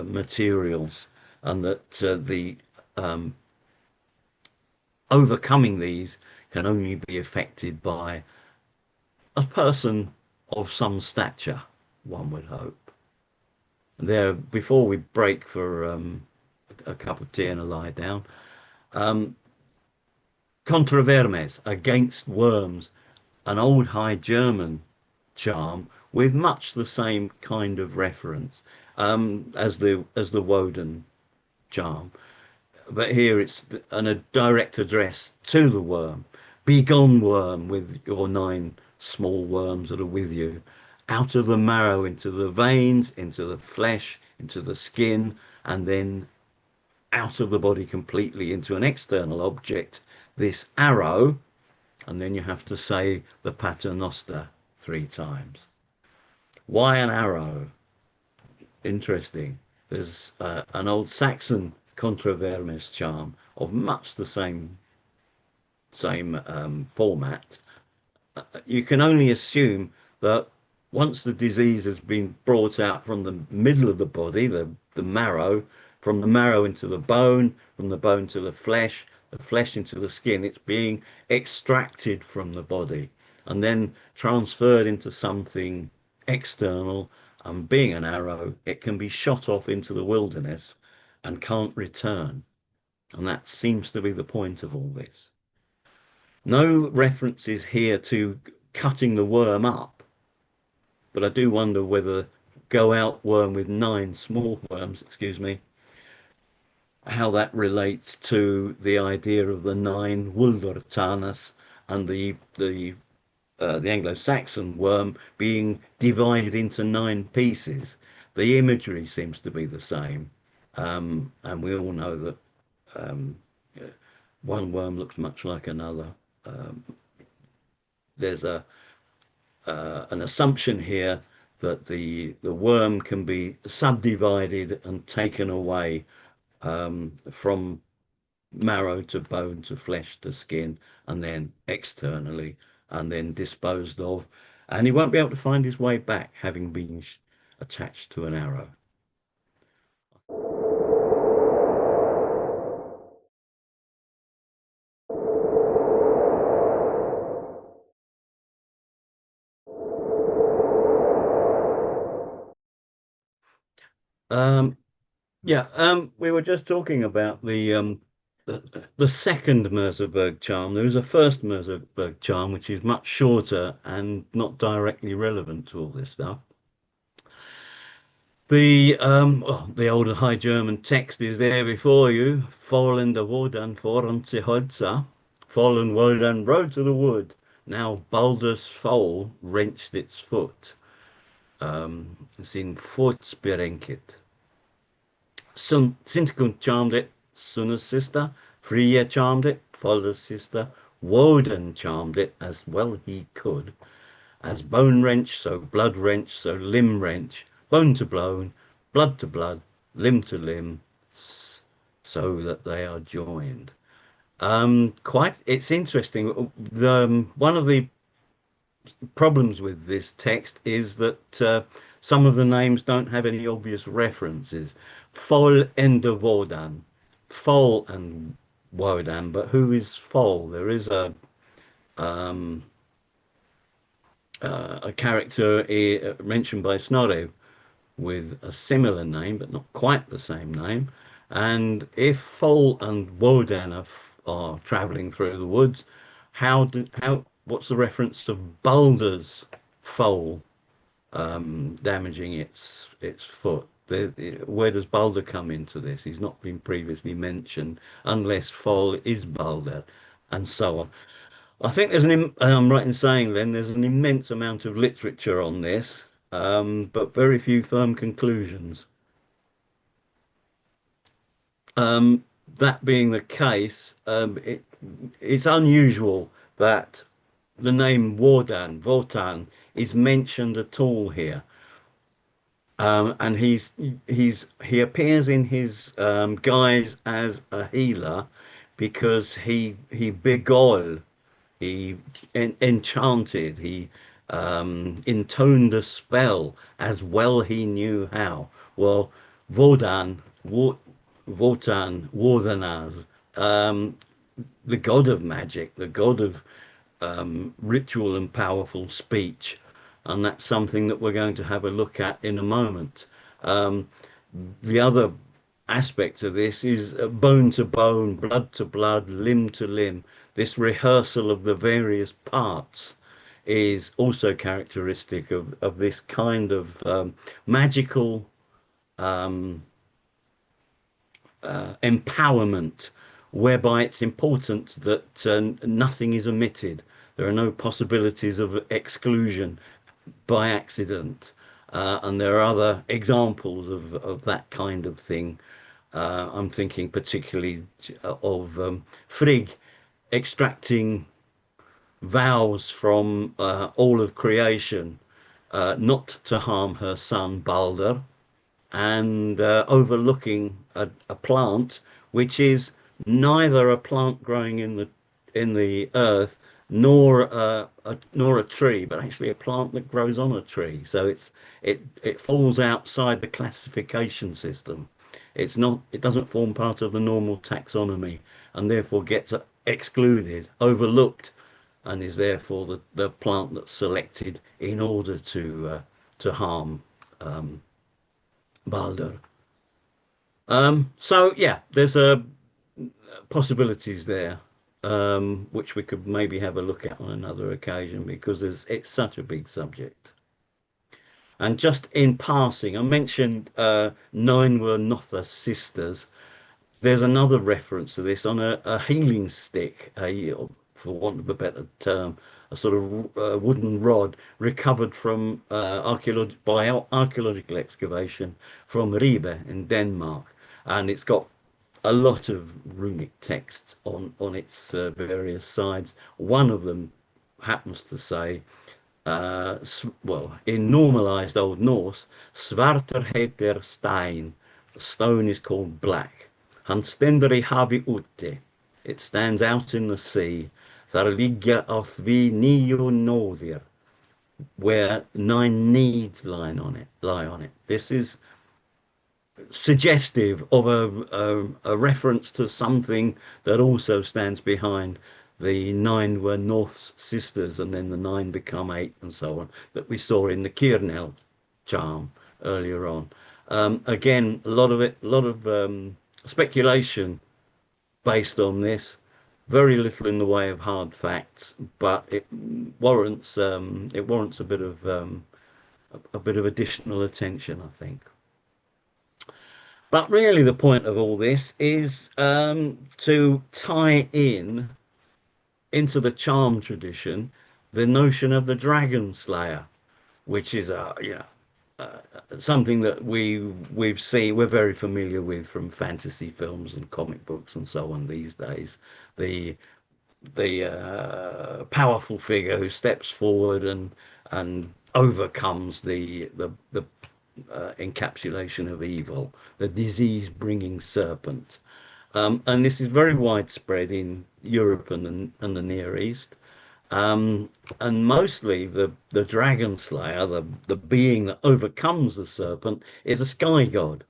materials, and that the um, overcoming these can only be effected by a person of some stature, one would hope. There, before we break for a cup of tea and a lie down, um, contra vermes, against worms, an old High German charm with much the same kind of reference as the Woden charm, but here it's a direct address to the worm. Begone, worm, with your nine small worms that are with you, out of the marrow into the veins, into the flesh, into the skin, and then out of the body completely into an external object, this arrow, and then you have to say the Pater Noster 3 times. Why an arrow? Interesting. There's an old Saxon contra vermis charm of much the same format. You can only assume that once the disease has been brought out from the middle of the body, the marrow, from the marrow into from the bone to the flesh into the skin, it's being extracted from the body and then transferred into something external. And being an arrow, it can be shot off into the wilderness and can't return. And that seems to be the point of all this. No references here to cutting the worm up, but I do wonder whether go out worm with 9 small worms, excuse me, how that relates to the idea of the 9 Wuldurtanas and the Anglo-Saxon worm being divided into 9 pieces. The imagery seems to be the same, and we all know that um, one worm looks much like another. Um, there's a an assumption here that the worm can be subdivided and taken away from marrow to bone to flesh to skin and then externally and then disposed of, and he won't be able to find his way back having been attached to an arrow. Um, yeah, we were just talking about the second Merseburg charm. There is a first Merseburg charm which is much shorter and not directly relevant to all this stuff. The older High German text is there before you. Fallen the Woden foran to Holza. Fallen Woden rode to the wood. Now Baldur's foal wrenched its foot. Sin footspierenket. Sintikun charmed it. Sunna's sister. Freya charmed it. Folder's sister. Woden charmed it as well he could. As bone wrench, so blood wrench, so limb wrench, bone to bone, blood to blood, limb to limb, so that they are joined. It's interesting. One of the problems with this text is that some of the names don't have any obvious references. Fol and Wodan, Fol and Wodan, but who is Fol? There is um, a character mentioned by Snorri with a similar name, but not quite the same name. And if Fol and Woden are traveling through the woods, what's the reference to Baldur's foal damaging its foot? Where does Balder come into this? He's not been previously mentioned unless Fol is Balder, and so on. I think I'm right in saying then there's an immense amount of literature on this, but very few firm conclusions. That being the case, it's unusual that the name Wotan, is mentioned at all here. And he appears in his guise as a healer because he beguiled. He enchanted, he intoned a spell as well he knew how. Well, Wodan, Wotan, Wodanaz, the god of magic, the god of ritual and powerful speech. And that's something that we're going to have a look at in a moment. Um, the other aspect of this is bone to bone, blood to blood, limb to limb. This rehearsal of the various parts is also characteristic of this kind of magical um, empowerment, whereby it's important that nothing is omitted. There are no possibilities of exclusion by accident. And there are other examples of that kind of thing. I'm thinking particularly of Frigg extracting vows from all of creation not to harm her son Balder, and overlooking a plant which is neither a plant growing in the earth nor nor a tree, but actually a plant that grows on a tree. So it falls outside the classification system. It doesn't form part of the normal taxonomy and therefore gets excluded, overlooked, and is therefore the plant that's selected in order to harm um, Balder. So yeah, there's possibilities there, which we could maybe have a look at on another occasion because it's such a big subject. And just in passing, I mentioned nine were Notha sisters. There's another reference to this on a healing stick, for want of a better term, a sort of wooden rod recovered from by archaeological excavation from Ribe in Denmark, and it's got a lot of runic texts on its various sides. One of them happens to say, well, in normalized Old Norse, Svarter heter Stein. The stone is called black. Han ständer i havi ute. It stands out in the sea. There ligger oss vi nio nådir, where nine needs lie on it. This is suggestive of a reference to something that also stands behind the nine were North's sisters, and then the nine become eight, and so on, that we saw in the Kirnel charm earlier on. Again, a lot of speculation based on this. Very little in the way of hard facts, but it warrants a bit of additional attention, I think. But really, the point of all this is to tie in into the charm tradition the notion of the dragon slayer, which is something that we're very familiar with from fantasy films and comic books and so on these days. The powerful figure who steps forward and overcomes the encapsulation of evil, the disease-bringing serpent. And this is very widespread in Europe and the Near East. Um, and mostly the dragon slayer, the being that overcomes the serpent, is a sky god.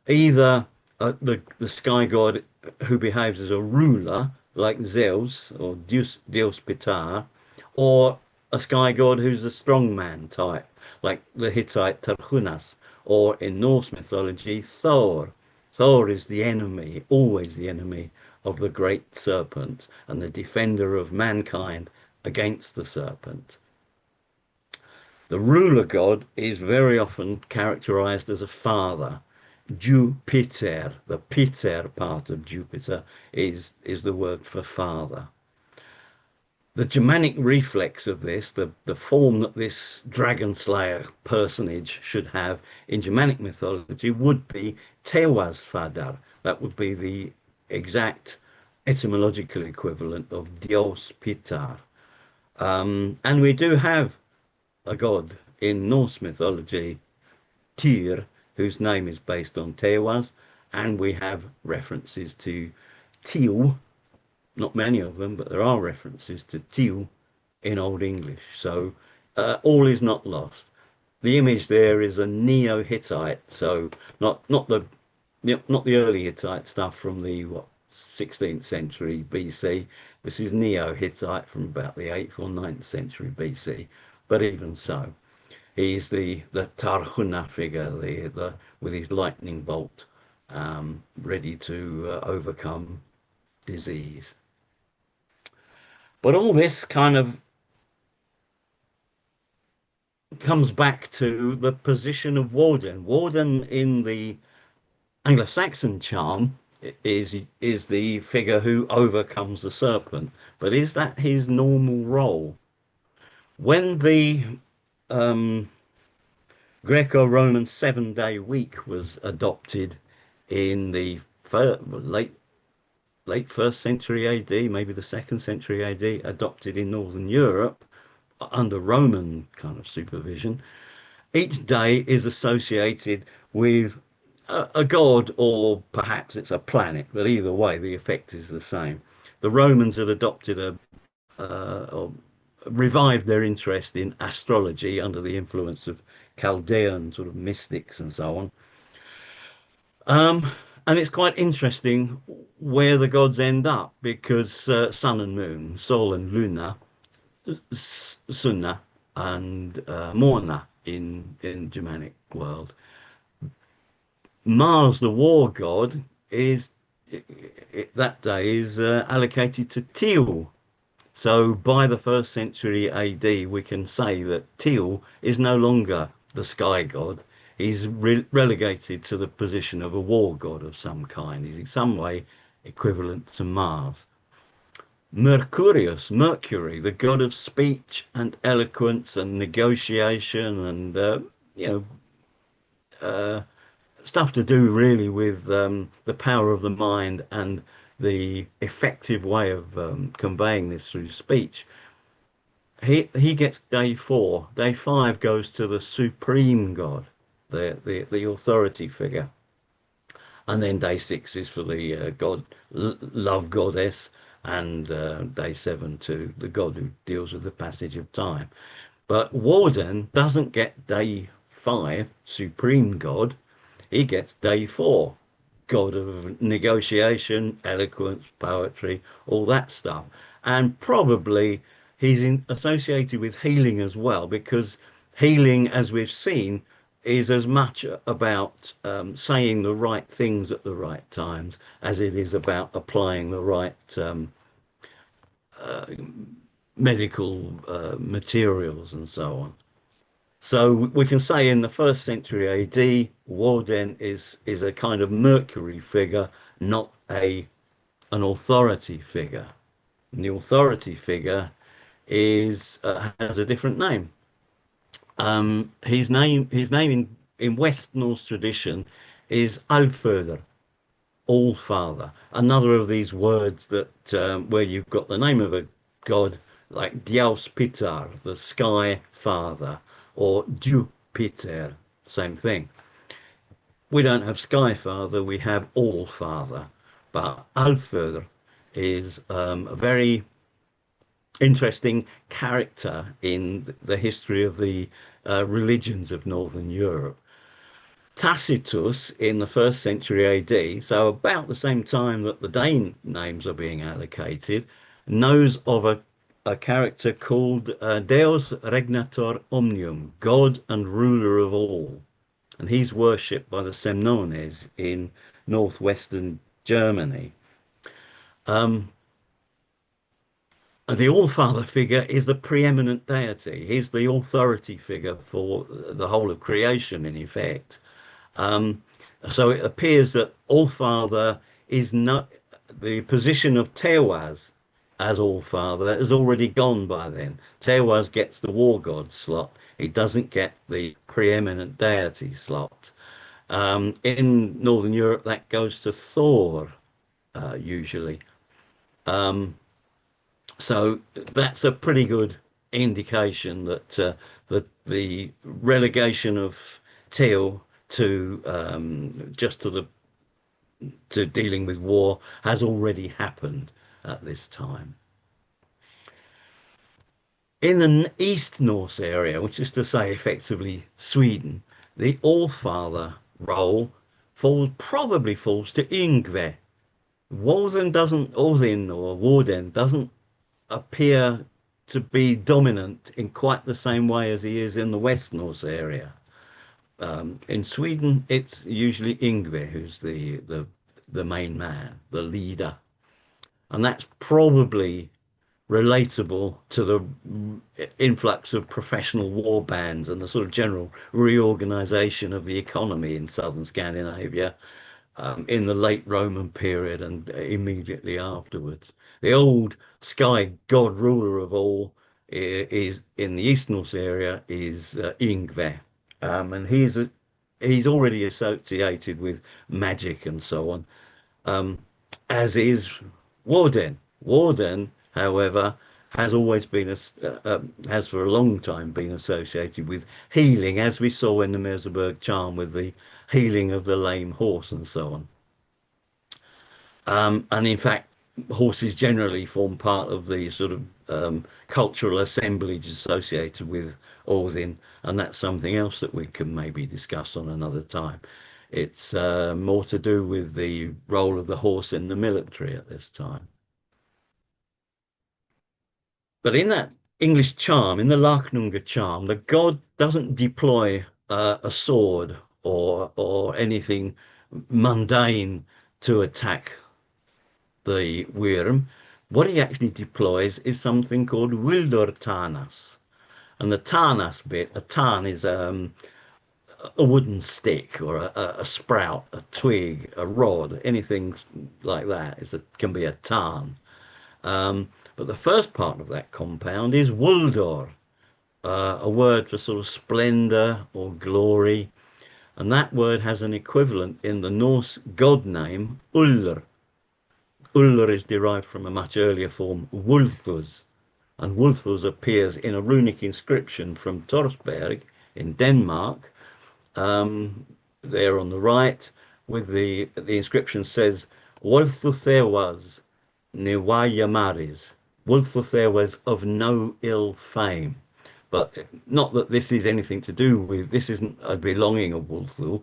Either the sky god who behaves as a ruler, like Zeus or Deus Pitar, or a sky god who's a strongman type, like the Hittite Tarhunas, or in Norse mythology, Thor. Thor is the enemy, always the enemy of the great serpent and the defender of mankind against the serpent. The ruler god is very often characterized as a father. Jupiter, the Peter part of Jupiter, is the word for father. The Germanic reflex of this, the form that this dragon slayer personage should have in Germanic mythology, would be Tewasfadar. That would be the exact etymological equivalent of Dios Pitar. And we do have a god in Norse mythology, Tyr, whose name is based on Tewas, and we have references to Til, not many of them, but there are references to Til in Old English. So all is not lost. The image there is a Neo-Hittite, so not the early Hittite stuff from the 16th century BC. This is Neo-Hittite from about the 8th or 9th century BC. But even so, he's the Tarhuna figure, the with his lightning bolt, ready to overcome disease. But all this kind of comes back to the position of Woden. Woden in the Anglo-Saxon charm is the figure who overcomes the serpent. But is that his normal role? When the um, Greco-Roman 7-day week was adopted in the late first century AD, maybe the second century AD, adopted in Northern Europe under Roman kind of supervision. Each day is associated with a god, or perhaps it's a planet, but either way, the effect is the same. The Romans had adopted or revived their interest in astrology under the influence of Chaldean sort of mystics and so on. Um, and it's quite interesting where the gods end up because Sun and Moon, Sol and Luna, Sunna and Morna in Germanic world. Mars, the war god, is that day is allocated to Teal. So by the first century AD, we can say that Teal is no longer the sky god. He's relegated to the position of a war god of some kind. He's in some way equivalent to Mars. Mercurius, Mercury, the god of speech and eloquence and negotiation and you know stuff to do really with the power of the mind and the effective way of conveying this through speech. He gets day four. Day five goes to the supreme god, the authority figure, and then day six is for the love goddess, and day seven to the god who deals with the passage of time. But Woden doesn't get day five, supreme god. He gets day four, god of negotiation, eloquence, poetry, all that stuff. And probably associated with healing as well, because healing, as we've seen, is as much about saying the right things at the right times as it is about applying the right uh, medical materials and so on. So we can say in the first century AD, Woden is a kind of Mercury figure, not a an authority figure. And the authority figure is has a different name. His name in West Norse tradition is Alföður, All Father. Another of these words that where you've got the name of a god like Dios Pitar, the Sky Father, or Jupiter, same thing. We don't have Sky Father, we have All Father, but Alföður is a very interesting character in the history of the religions of Northern Europe. Tacitus in the first century AD, so about the same time that the Dane names are being allocated, knows of a character called Deus Regnator Omnium, God and ruler of all. And he's worshipped by the Semnones in northwestern Germany. Um, the All-Father figure is the preeminent deity. He's the authority figure for the whole of creation, in effect. Um, so it appears that All-Father is not the position of Tewaz as All-Father has already gone by then. Tewaz gets the war god slot. He doesn't get the preeminent deity slot. In Northern Europe, that goes to Thor, usually. Um, so that's a pretty good indication that that the relegation of Teal to just to dealing with war has already happened at this time. In the East Norse area, which is to say effectively Sweden, the All-Father role probably falls to Yngve. Odin or Woden doesn't appear to be dominant in quite the same way as he is in the West Norse area. In Sweden, it's usually Yngve who's the main man, the leader, and that's probably relatable to the influx of professional war bands and the sort of general reorganization of the economy in southern Scandinavia in the late Roman period and immediately afterwards. The old sky god ruler of all is in the East Norse area is Yngve, and he's he's already associated with magic and so on, um, as is Woden. Woden, however, has always been has for a long time been associated with healing, as we saw in the Merseburg charm with the healing of the lame horse and so on. And in fact, horses generally form part of the sort of cultural assemblage associated with Odin, and that's something else that we can maybe discuss on another time. It's more to do with the role of the horse in the military at this time. But in that English charm, in the Larknunga charm, the god doesn't deploy a sword or anything mundane to attack the worm. What he actually deploys is something called Wildur Tarnas. And the Tarnas bit, a tarn is a wooden stick or a sprout, a twig, a rod, anything like that can be a tarn. But the first part of that compound is Wuldor, a word for sort of splendor or glory. And that word has an equivalent in the Norse god name, Ullr. Ullr is derived from a much earlier form, Wulthus, and Wulthus appears in a runic inscription from Torsberg in Denmark, there on the right, with the inscription says, Wolthuthewas Newayamaris. Wolthuthewas of no ill fame. But not that this is anything to do with, this isn't a belonging of Wulthu.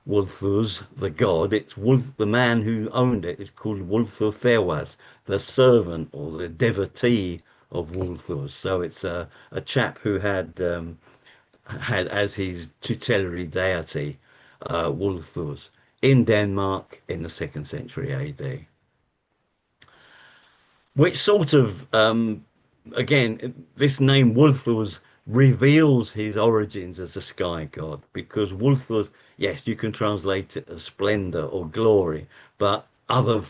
Wulthus, the god, it's the man who owned it is called Wulthuthewas, the servant or the devotee of Wulthus. So it's a chap who had as his tutelary deity Wulthus in Denmark in the second century AD, which sort of again, this name Wulthus reveals his origins as a sky god because Wulthus, yes, you can translate it as splendor or glory, but other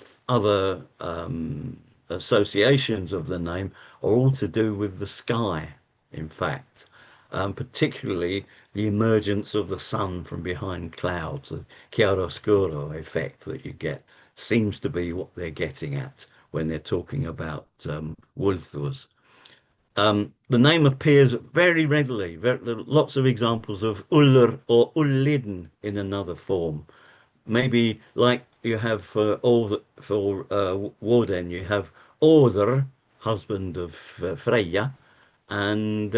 associations of the name are all to do with the sky, in fact. Particularly the emergence of the sun from behind clouds, the chiaroscuro effect that you get seems to be what they're getting at when they're talking about Wulthus. The name appears very readily. Lots of examples of Ullr or Ullidn in another form. Maybe like you have for Woden, you have Other, husband of Freya, and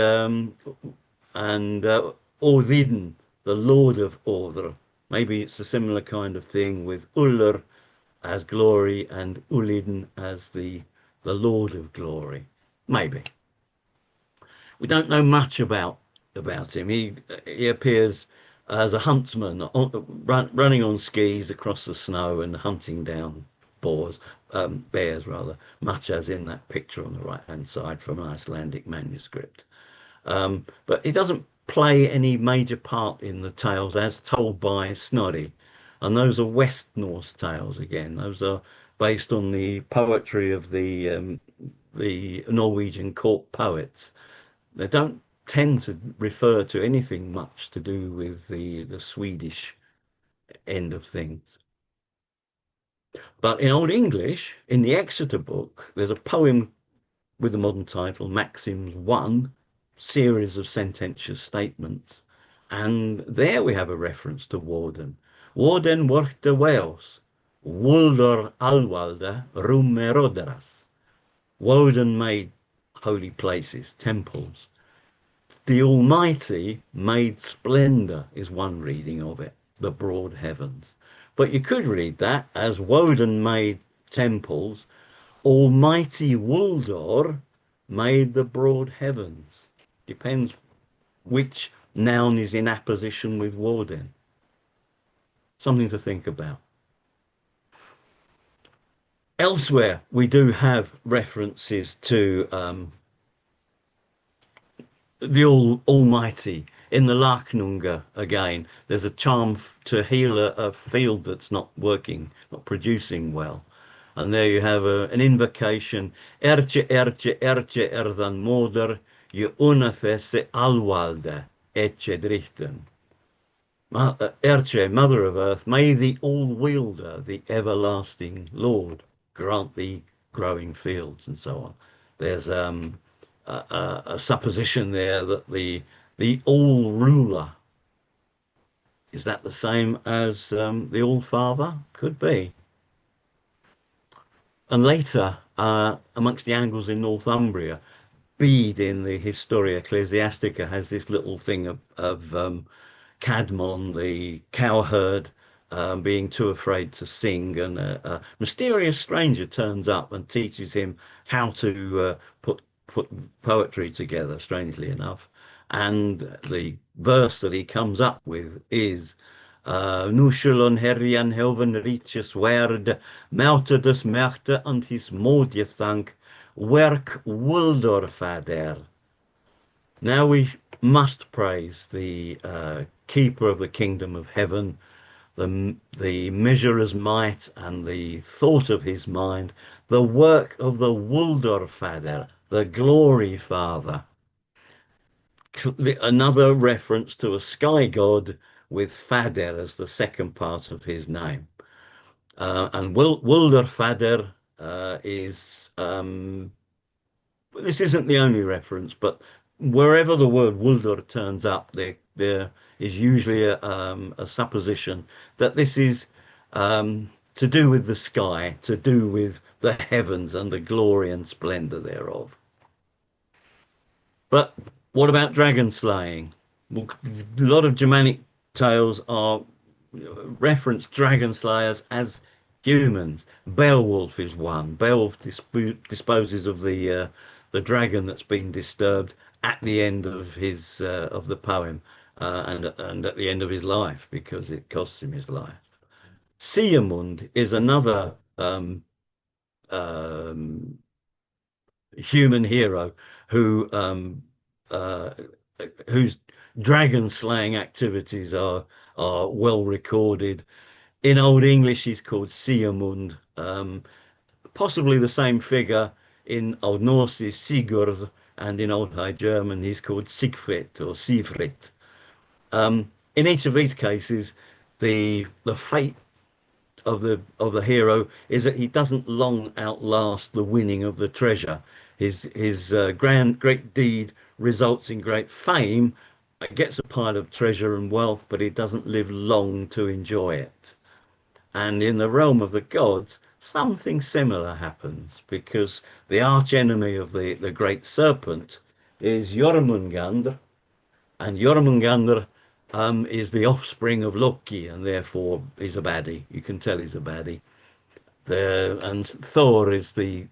Odin, the Lord of Other. Maybe it's a similar kind of thing with Ullr as glory and Ullidn as the Lord of Glory. Maybe. We don't know much about him. He appears as a huntsman running on skis across the snow and hunting down bears rather, much as in that picture on the right hand side from an Icelandic manuscript. But he doesn't play any major part in the tales as told by Snorri. And those are West Norse tales again. Those are based on the poetry of the Norwegian court poets. They don't tend to refer to anything much to do with the Swedish end of things. But in Old English, in the Exeter book, there's a poem with the modern title, Maxims 1, series of sententious statements. And there we have a reference to Woden. Woden workte Wales, Wuldur Alwalda Rumeroderas. Woden made holy places, temples. The Almighty made splendor, is one reading of it, the broad heavens. But you could read that as Woden made temples, Almighty Wuldor made the broad heavens. Depends which noun is in apposition with Woden. Something to think about. Elsewhere, we do have references to the Almighty in the Larknunga again. There's a charm to heal a field that's not working, not producing well. And there you have an invocation. Erche, erche, erche, erdan moder, je unathese alwalde, etche drichten. Erche, Mother of Earth, may the All-Wielder, the everlasting Lord, grant thee growing fields, and so on. There's a supposition there that the All-Ruler, is that the same as the All-Father? Could be. And later, amongst the Angles in Northumbria, Bede in the Historia Ecclesiastica has this little thing of Cadmon, the cowherd, being too afraid to sing, and a mysterious stranger turns up and teaches him how to put poetry together. Strangely enough, and the verse that he comes up with is. Nu zullen herjan helven riches werd, moutedus merte and his modje thank, werk wulder fader. Now we must praise the keeper of the kingdom of heaven, the measurer's might and the thought of his mind, the work of the Wulder Father, the glory father. Another reference to a sky god with Fader as the second part of his name. And Wulder Fader is this isn't the only reference, but wherever the word Wuldur turns up, there is usually a supposition that this is to do with the sky, to do with the heavens and the glory and splendor thereof. But what about dragon slaying? Well, a lot of Germanic tales are reference dragon slayers as humans. Beowulf is one. Beowulf disposes of the dragon that's been disturbed at the end of the poem, and at the end of his life because it costs him his life. Siegmund is another um, human hero who uh, whose dragon slaying activities are well recorded. In Old English, he's called Siemund. Possibly the same figure in Old Norse is Sigurd, and in Old High German he's called Siegfried or Siegfried. In each of these cases, the fate of the hero is that he doesn't long outlast the winning of the treasure. His great deed results in great fame, gets a pile of treasure and wealth, but he doesn't live long to enjoy it. And in the realm of the gods, something similar happens because the arch enemy of the great serpent is Jormungandr, and Jormungandr is the offspring of Loki, and therefore he's a baddie. You can tell he's a baddie. And Thor is the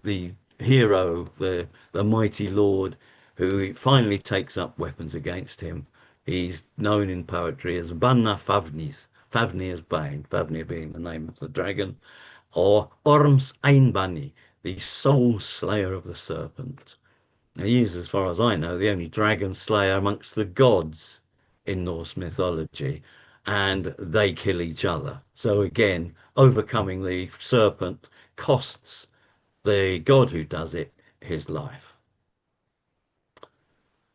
hero, the mighty lord, who finally takes up weapons against him. He's known in poetry as Banna Fafnis, Fafnir's Bane, Fafnir being the name of the dragon, or Orms Einbani, the soul slayer of the serpent. Now, he is, as far as I know, the only dragon slayer amongst the gods in Norse mythology, and they kill each other. So again, overcoming the serpent costs the god who does it his life.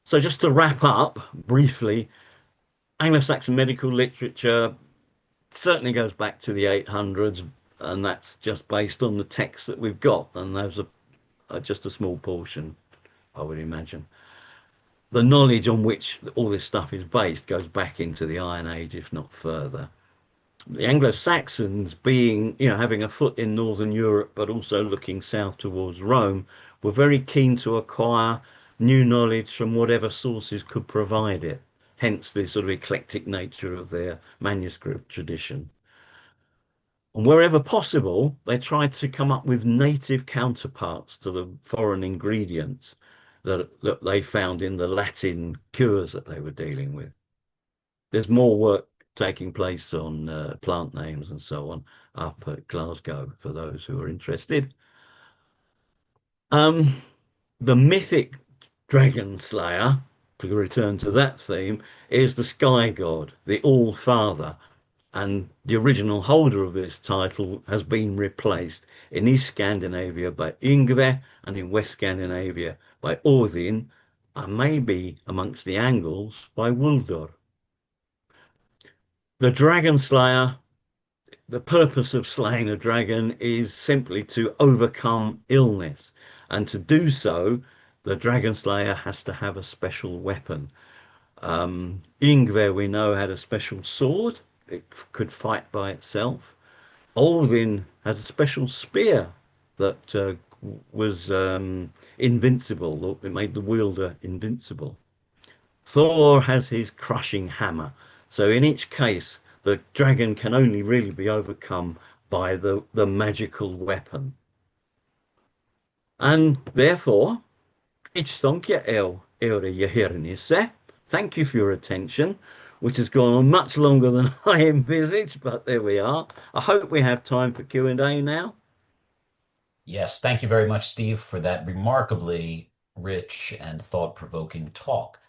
So just to wrap up briefly, Anglo-Saxon medical literature certainly goes back to the 800s, and that's just based on the texts that we've got, and those are just a small portion, I would imagine. The knowledge on which all this stuff is based goes back into the Iron Age, if not further. The Anglo-Saxons being, having a foot in Northern Europe, but also looking south towards Rome, were very keen to acquire new knowledge from whatever sources could provide it. Hence the sort of eclectic nature of their manuscript tradition. And wherever possible, they tried to come up with native counterparts to the foreign ingredients that they found in the Latin cures that they were dealing with. There's more work taking place on plant names and so on up at Glasgow for those who are interested. Um, the mythic dragon slayer, to return to that theme, is the sky god, the All Father, and the original holder of this title has been replaced in East Scandinavia by Yngve and in West Scandinavia by Odin, and maybe amongst the Angles by Wuldur. The dragon slayer, the purpose of slaying a dragon is simply to overcome illness. And to do so, the dragon slayer has to have a special weapon. Ingvar, we know, had a special sword. It could fight by itself. Odin had a special spear that was invincible. It made the wielder invincible. Thor has his crushing hammer. So in each case, the dragon can only really be overcome by the magical weapon. And therefore, it's Donkia Eure Yehirnisse. Thank you for your attention, which has gone on much longer than I envisaged, but there we are. I hope we have time for Q&A now. Yes, thank you very much, Steve, for that remarkably rich and thought-provoking talk.